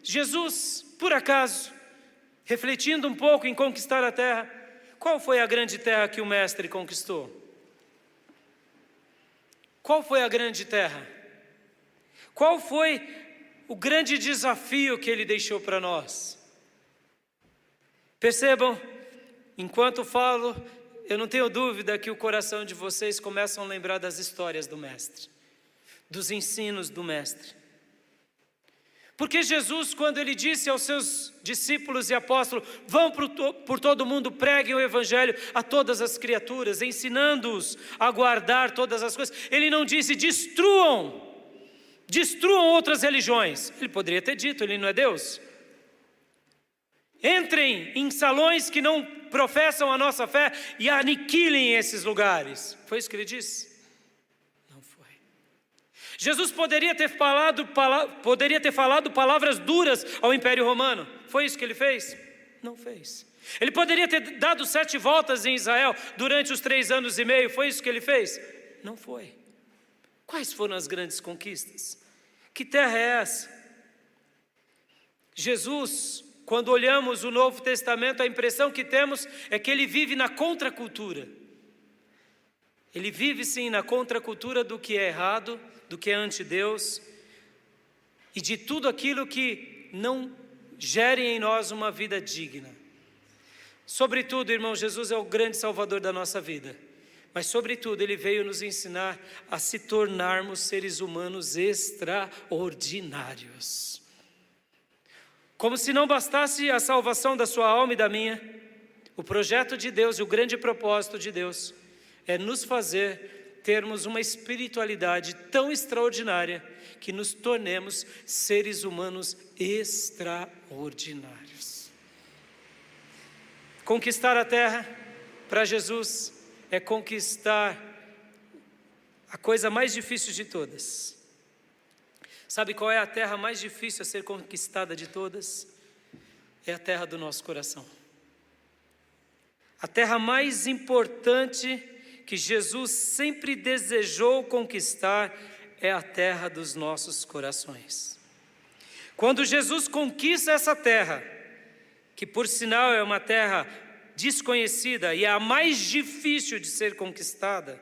Jesus, por acaso, refletindo um pouco em conquistar a terra, qual foi a grande terra que o Mestre conquistou? Qual foi a grande terra? Qual foi o grande desafio que ele deixou para nós? Percebam, enquanto falo, eu não tenho dúvida que o coração de vocês começa a lembrar das histórias do Mestre. dos ensinos do Mestre. Porque Jesus, quando ele disse aos seus discípulos e apóstolos, vão por todo mundo, preguem o Evangelho a todas as criaturas, ensinando-os a guardar todas as coisas, ele não disse, destruam outras religiões. Ele poderia ter dito, ele não é Deus. Entrem em salões que não professam a nossa fé e aniquilem esses lugares. Foi isso que ele disse? Não foi. Jesus poderia ter falado palavras duras ao Império Romano. Foi isso que ele fez? Não fez. Ele poderia ter dado 7 voltas em Israel durante os 3 anos e meio. Foi isso que ele fez? Não foi. Quais foram as grandes conquistas? Que terra é essa? Jesus, quando olhamos o Novo Testamento, a impressão que temos é que ele vive na contracultura. Ele vive sim na contracultura do que é errado, do que é anti-Deus e de tudo aquilo que não gere em nós uma vida digna. Sobretudo, irmão, Jesus é o grande salvador da nossa vida. Mas sobretudo ele veio nos ensinar a se tornarmos seres humanos extraordinários. Como se não bastasse a salvação da sua alma e da minha, o projeto de Deus e o grande propósito de Deus é nos fazer termos uma espiritualidade tão extraordinária que nos tornemos seres humanos extraordinários. Conquistar a terra para Jesus é conquistar a coisa mais difícil de todas. Sabe qual é a terra mais difícil a ser conquistada de todas? É a terra do nosso coração. A terra mais importante que Jesus sempre desejou conquistar é a terra dos nossos corações. Quando Jesus conquista essa terra, que por sinal é uma terra desconhecida e é a mais difícil de ser conquistada,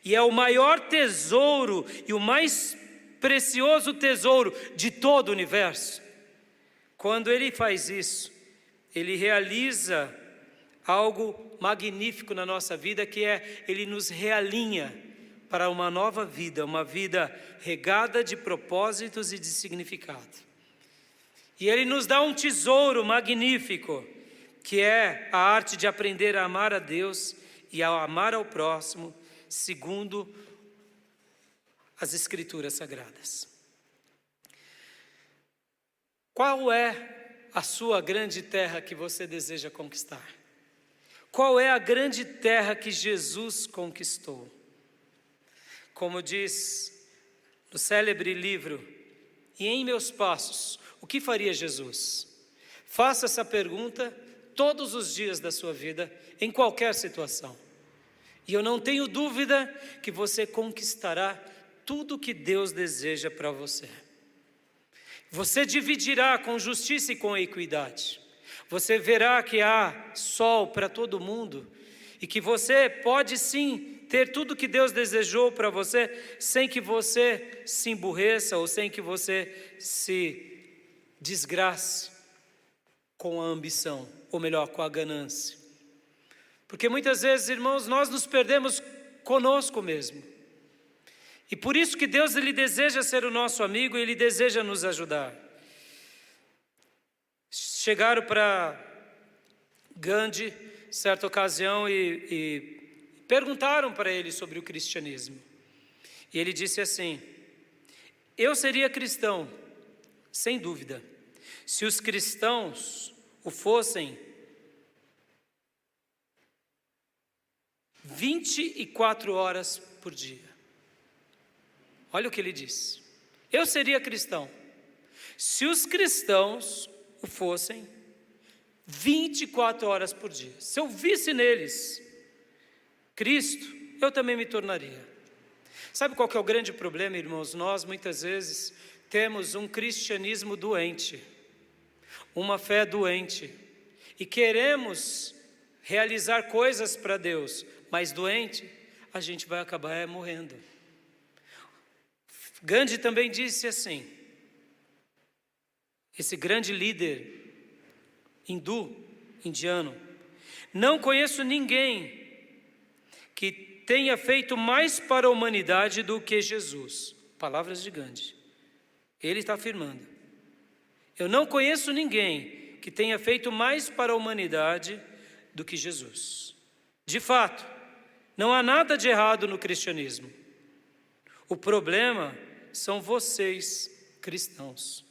e é o maior tesouro e o mais precioso tesouro de todo o universo. Quando ele faz isso, ele realiza algo magnífico na nossa vida, que é, ele nos realinha para uma nova vida, uma vida regada de propósitos e de significado. E ele nos dá um tesouro magnífico, que é a arte de aprender a amar a Deus e a amar ao próximo, segundo as Escrituras Sagradas. Qual é a sua grande terra que você deseja conquistar? Qual é a grande terra que Jesus conquistou? Como diz no célebre livro, E em Meus Passos, o que faria Jesus? Faça essa pergunta todos os dias da sua vida, em qualquer situação. E eu não tenho dúvida que você conquistará tudo que Deus deseja para você. Você dividirá com justiça e com equidade. Você verá que há sol para todo mundo e que você pode sim ter tudo que Deus desejou para você, sem que você se emburreça ou sem que você se desgrace com a ambição, ou melhor, com a ganância. Porque muitas vezes, irmãos, nós nos perdemos conosco mesmo. E por isso que Deus, ele deseja ser o nosso amigo e ele deseja nos ajudar. Chegaram para Gandhi, certa ocasião, e perguntaram para ele sobre o cristianismo. E ele disse assim: eu seria cristão, sem dúvida, se os cristãos o fossem 24 horas por dia. Olha o que ele diz. Eu seria cristão se os cristãos o fossem 24 horas por dia. Se eu visse neles Cristo, eu também me tornaria. Sabe qual que é o grande problema, irmãos? Nós muitas vezes temos um cristianismo doente, uma fé doente, e queremos realizar coisas para Deus, mas doente, a gente vai acabar morrendo. Gandhi também disse assim, esse grande líder indiano: não conheço ninguém que tenha feito mais para a humanidade do que Jesus. palavras de Gandhi. Ele está afirmando: eu não conheço ninguém que tenha feito mais para a humanidade do que Jesus. De fato, não há nada de errado no cristianismo. O problema são vocês, cristãos.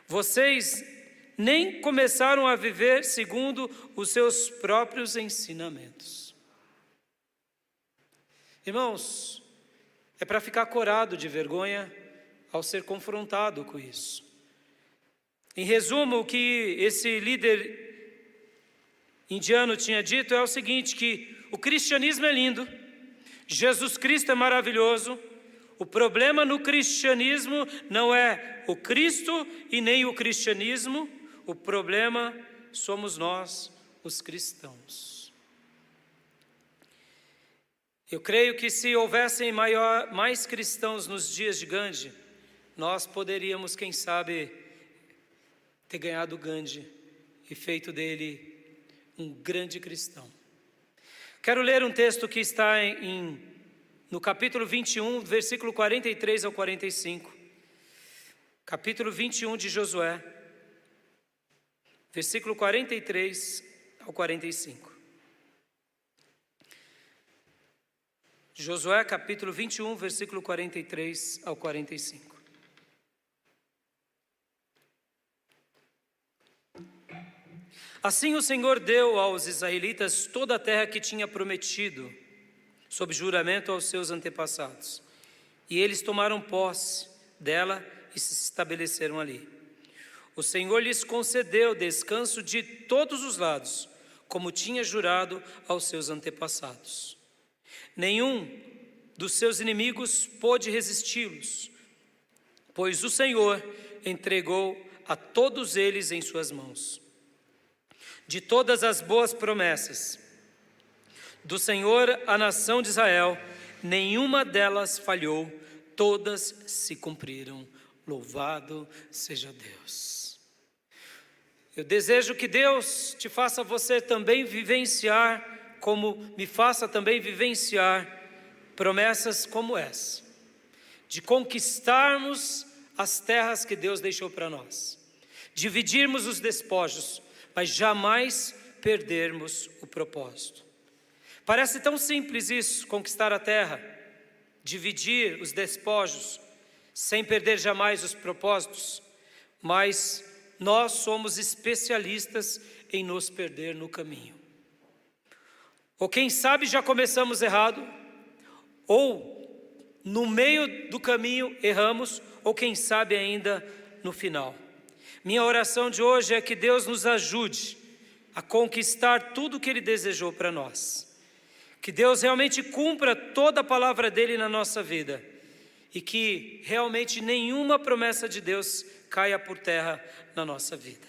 Vocês nem começaram a viver segundo os seus próprios ensinamentos. Irmãos, é para ficar corado de vergonha ao ser confrontado com isso. Em resumo, o que esse líder indiano tinha dito é o seguinte, que o cristianismo é lindo, Jesus Cristo é maravilhoso, o problema no cristianismo não é o Cristo e nem o cristianismo, o problema somos nós, os cristãos. Eu creio que se houvessem mais cristãos nos dias de Gandhi, nós poderíamos, quem sabe, ter ganhado Gandhi e feito dele um grande cristão. Quero ler um texto que está no capítulo 21, versículo 43 ao 45. Capítulo 21 de Josué, versículo 43 ao 45. Josué, capítulo 21, versículo 43 ao 45. Assim o Senhor deu aos israelitas toda a terra que tinha prometido, sob juramento aos seus antepassados. E eles tomaram posse dela e se estabeleceram ali. O Senhor lhes concedeu descanso de todos os lados, como tinha jurado aos seus antepassados. Nenhum dos seus inimigos pôde resisti-los, pois o Senhor entregou a todos eles em suas mãos. De todas as boas promessas do Senhor à nação de Israel, nenhuma delas falhou, todas se cumpriram. Louvado seja Deus. Eu desejo que Deus te faça você também vivenciar, como me faça também vivenciar, promessas como essa, de conquistarmos as terras que Deus deixou para nós, dividirmos os despojos, mas jamais perdermos o propósito. Parece tão simples isso, conquistar a terra, dividir os despojos, sem perder jamais os propósitos, mas nós somos especialistas em nos perder no caminho. Ou quem sabe já começamos errado, ou no meio do caminho erramos, ou quem sabe ainda no final. Minha oração de hoje é que Deus nos ajude a conquistar tudo o que Ele desejou para nós. Que Deus realmente cumpra toda a palavra dEle na nossa vida. E que realmente nenhuma promessa de Deus caia por terra na nossa vida.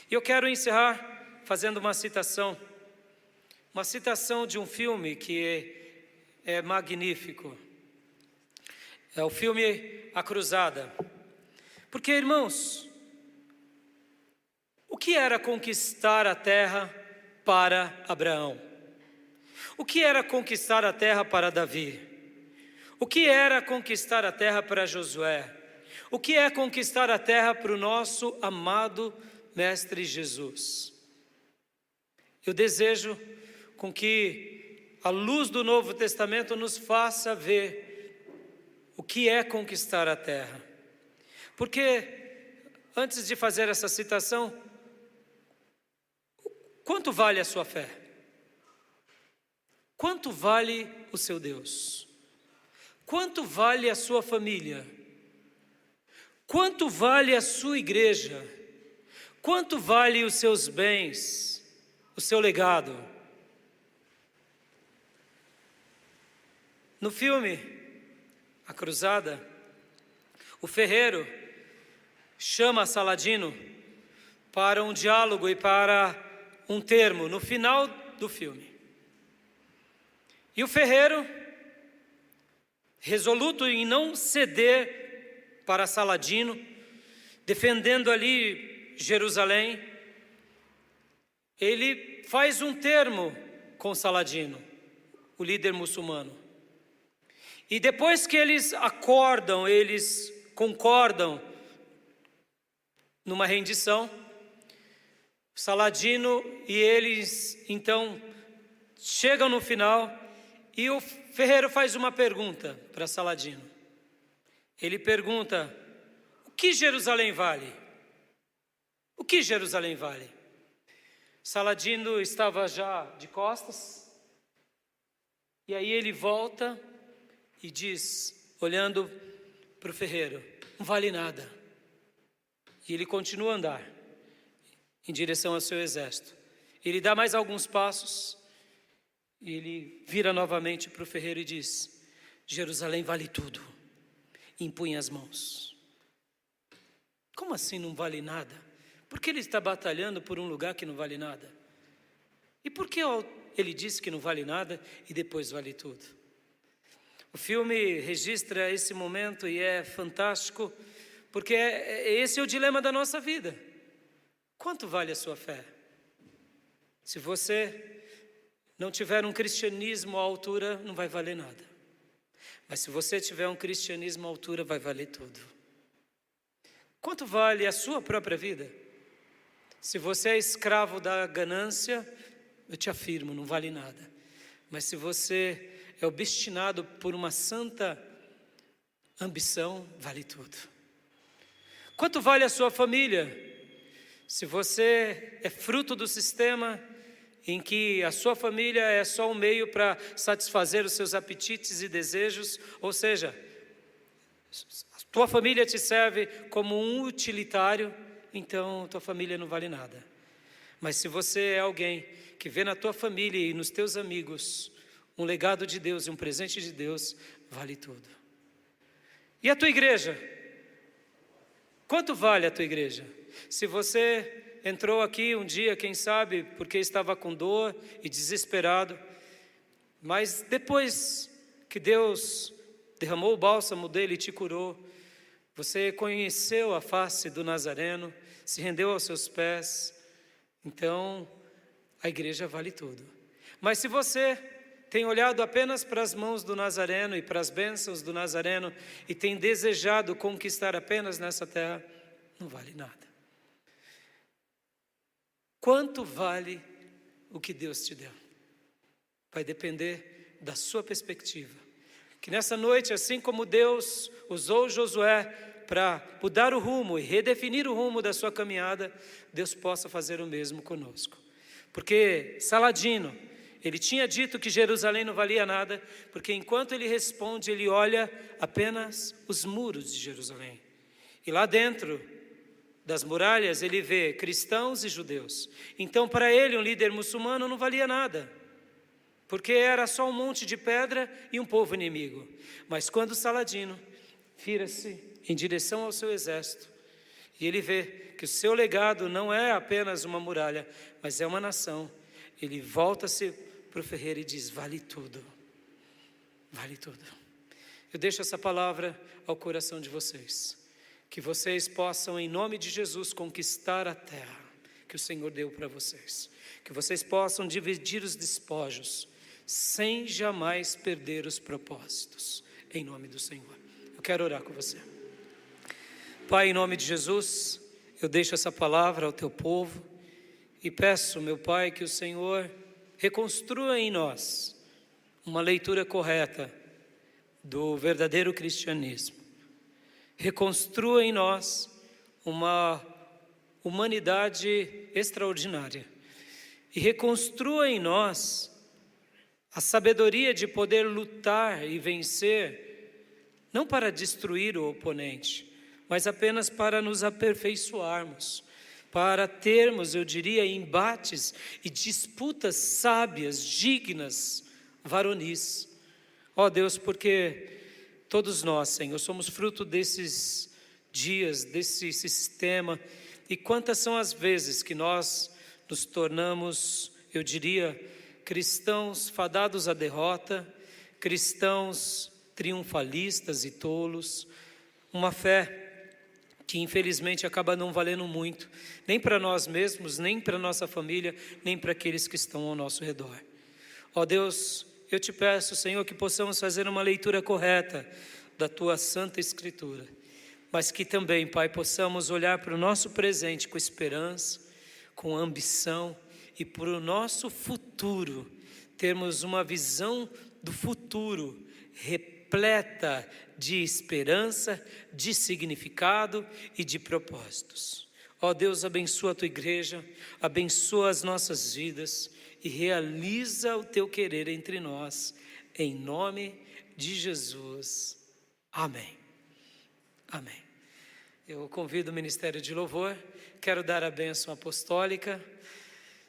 E eu quero encerrar fazendo uma citação de um filme que é magnífico. É o filme A Cruzada. Porque, irmãos, o que era conquistar a terra para Abraão? O que era conquistar a terra para Davi? O que era conquistar a terra para Josué? O que é conquistar a terra para o nosso amado Mestre Jesus? Eu desejo com que a luz do Novo Testamento nos faça ver o que é conquistar a terra. Porque, antes de fazer essa citação, quanto vale a sua fé? Quanto vale o seu Deus? Quanto vale a sua família? Quanto vale a sua igreja? Quanto vale os seus bens, o seu legado? No filme A Cruzada, o ferreiro chama Saladino para um diálogo e para um termo no final do filme. E o ferreiro, resoluto em não ceder para Saladino, defendendo ali Jerusalém, ele faz um termo com Saladino, o líder muçulmano. E depois que eles acordam, eles concordam numa rendição, Saladino e eles então chegam no final e o ferreiro faz uma pergunta para Saladino. Ele pergunta: o que Jerusalém vale? O que Jerusalém vale? Saladino estava já de costas, e aí ele volta e diz, olhando para o ferreiro: não vale nada. E ele continua a andar em direção ao seu exército. Ele dá mais alguns passos, e ele vira novamente para o ferreiro e diz: Jerusalém vale tudo. E impunha as mãos. Como assim não vale nada? Por que ele está batalhando por um lugar que não vale nada? E por que ele disse que não vale nada e depois vale tudo? O filme registra esse momento e é fantástico, porque esse é o dilema da nossa vida. Quanto vale a sua fé? Se você não tiver um cristianismo à altura, não vai valer nada. Mas se você tiver um cristianismo à altura, vai valer tudo. Quanto vale a sua própria vida? Se você é escravo da ganância, eu te afirmo, não vale nada. Mas se você é obstinado por uma santa ambição, vale tudo. Quanto vale a sua família? Se você é fruto do sistema em que a sua família é só um meio para satisfazer os seus apetites e desejos, ou seja, a tua família te serve como um utilitário, então tua família não vale nada. Mas se você é alguém que vê na tua família e nos teus amigos um legado de Deus e um presente de Deus, vale tudo. E a tua igreja? Quanto vale a tua igreja? Se você entrou aqui um dia, quem sabe, porque estava com dor e desesperado, mas depois que Deus derramou o bálsamo dele e te curou, você conheceu a face do Nazareno, se rendeu aos seus pés, então a igreja vale tudo. Mas se você tem olhado apenas para as mãos do Nazareno e para as bênçãos do Nazareno e tem desejado conquistar apenas nessa terra, não vale nada. Quanto vale o que Deus te deu? Vai depender da sua perspectiva. Que nessa noite, assim como Deus usou Josué para mudar o rumo e redefinir o rumo da sua caminhada, Deus possa fazer o mesmo conosco. Porque Saladino, ele tinha dito que Jerusalém não valia nada, porque enquanto ele responde, ele olha apenas os muros de Jerusalém. E lá dentro das muralhas ele vê cristãos e judeus. Então para ele um líder muçulmano não valia nada, porque era só um monte de pedra e um povo inimigo. Mas quando Saladino vira-se em direção ao seu exército e ele vê que o seu legado não é apenas uma muralha, mas é uma nação, ele volta-se para o ferreiro e diz: vale tudo, vale tudo. Eu deixo essa palavra ao coração de vocês, que vocês possam, em nome de Jesus, conquistar a terra que o Senhor deu para vocês. Que vocês possam dividir os despojos, sem jamais perder os propósitos, em nome do Senhor. Eu quero orar com você. Pai, em nome de Jesus, eu deixo essa palavra ao teu povo e peço, meu Pai, que o Senhor reconstrua em nós uma leitura correta do verdadeiro cristianismo. Reconstrua em nós uma humanidade extraordinária e reconstrua em nós a sabedoria de poder lutar e vencer, não para destruir o oponente, mas apenas para nos aperfeiçoarmos, para termos, eu diria, embates e disputas sábias, dignas, varonis. Ó Deus, porque todos nós, Senhor, somos fruto desses dias, desse sistema, e quantas são as vezes que nós nos tornamos, eu diria, cristãos fadados à derrota, cristãos triunfalistas e tolos, uma fé que infelizmente acaba não valendo muito, nem para nós mesmos, nem para nossa família, nem para aqueles que estão ao nosso redor. Ó Deus, Eu te peço, Senhor, que possamos fazer uma leitura correta da Tua Santa Escritura, mas que também, Pai, possamos olhar para o nosso presente com esperança, com ambição e para o nosso futuro, termos uma visão do futuro repleta de esperança, de significado e de propósitos. Ó Deus, abençoa a Tua igreja, abençoa as nossas vidas e realiza o Teu querer entre nós, em nome de Jesus. Amém. Amém. Eu convido o Ministério de Louvor, quero dar a bênção apostólica.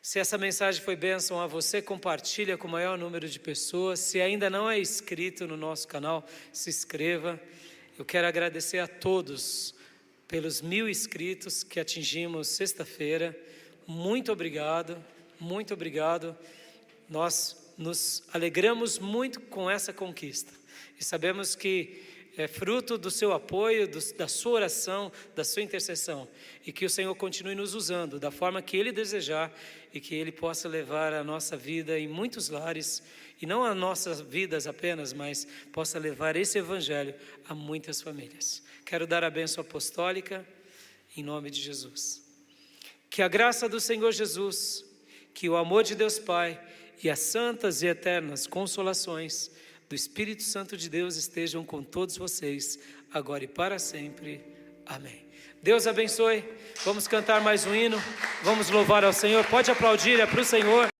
Se essa mensagem foi bênção a você, compartilha com o maior número de pessoas. Se ainda não é inscrito no nosso canal, se inscreva. Eu quero agradecer a todos pelos 1000 inscritos que atingimos sexta-feira. Muito obrigado, muito obrigado. Nós nos alegramos muito com essa conquista e sabemos que é fruto do seu apoio, da sua oração, da sua intercessão, e que o Senhor continue nos usando da forma que Ele desejar e que Ele possa levar a nossa vida em muitos lares, e não as nossas vidas apenas, mas possa levar esse Evangelho a muitas famílias. Quero dar a bênção apostólica em nome de Jesus. Que a graça do Senhor Jesus, que o amor de Deus Pai e as santas e eternas consolações do Espírito Santo de Deus estejam com todos vocês, agora e para sempre. Amém. Deus abençoe. Vamos cantar mais um hino. Vamos louvar ao Senhor. Pode aplaudir, é para o Senhor.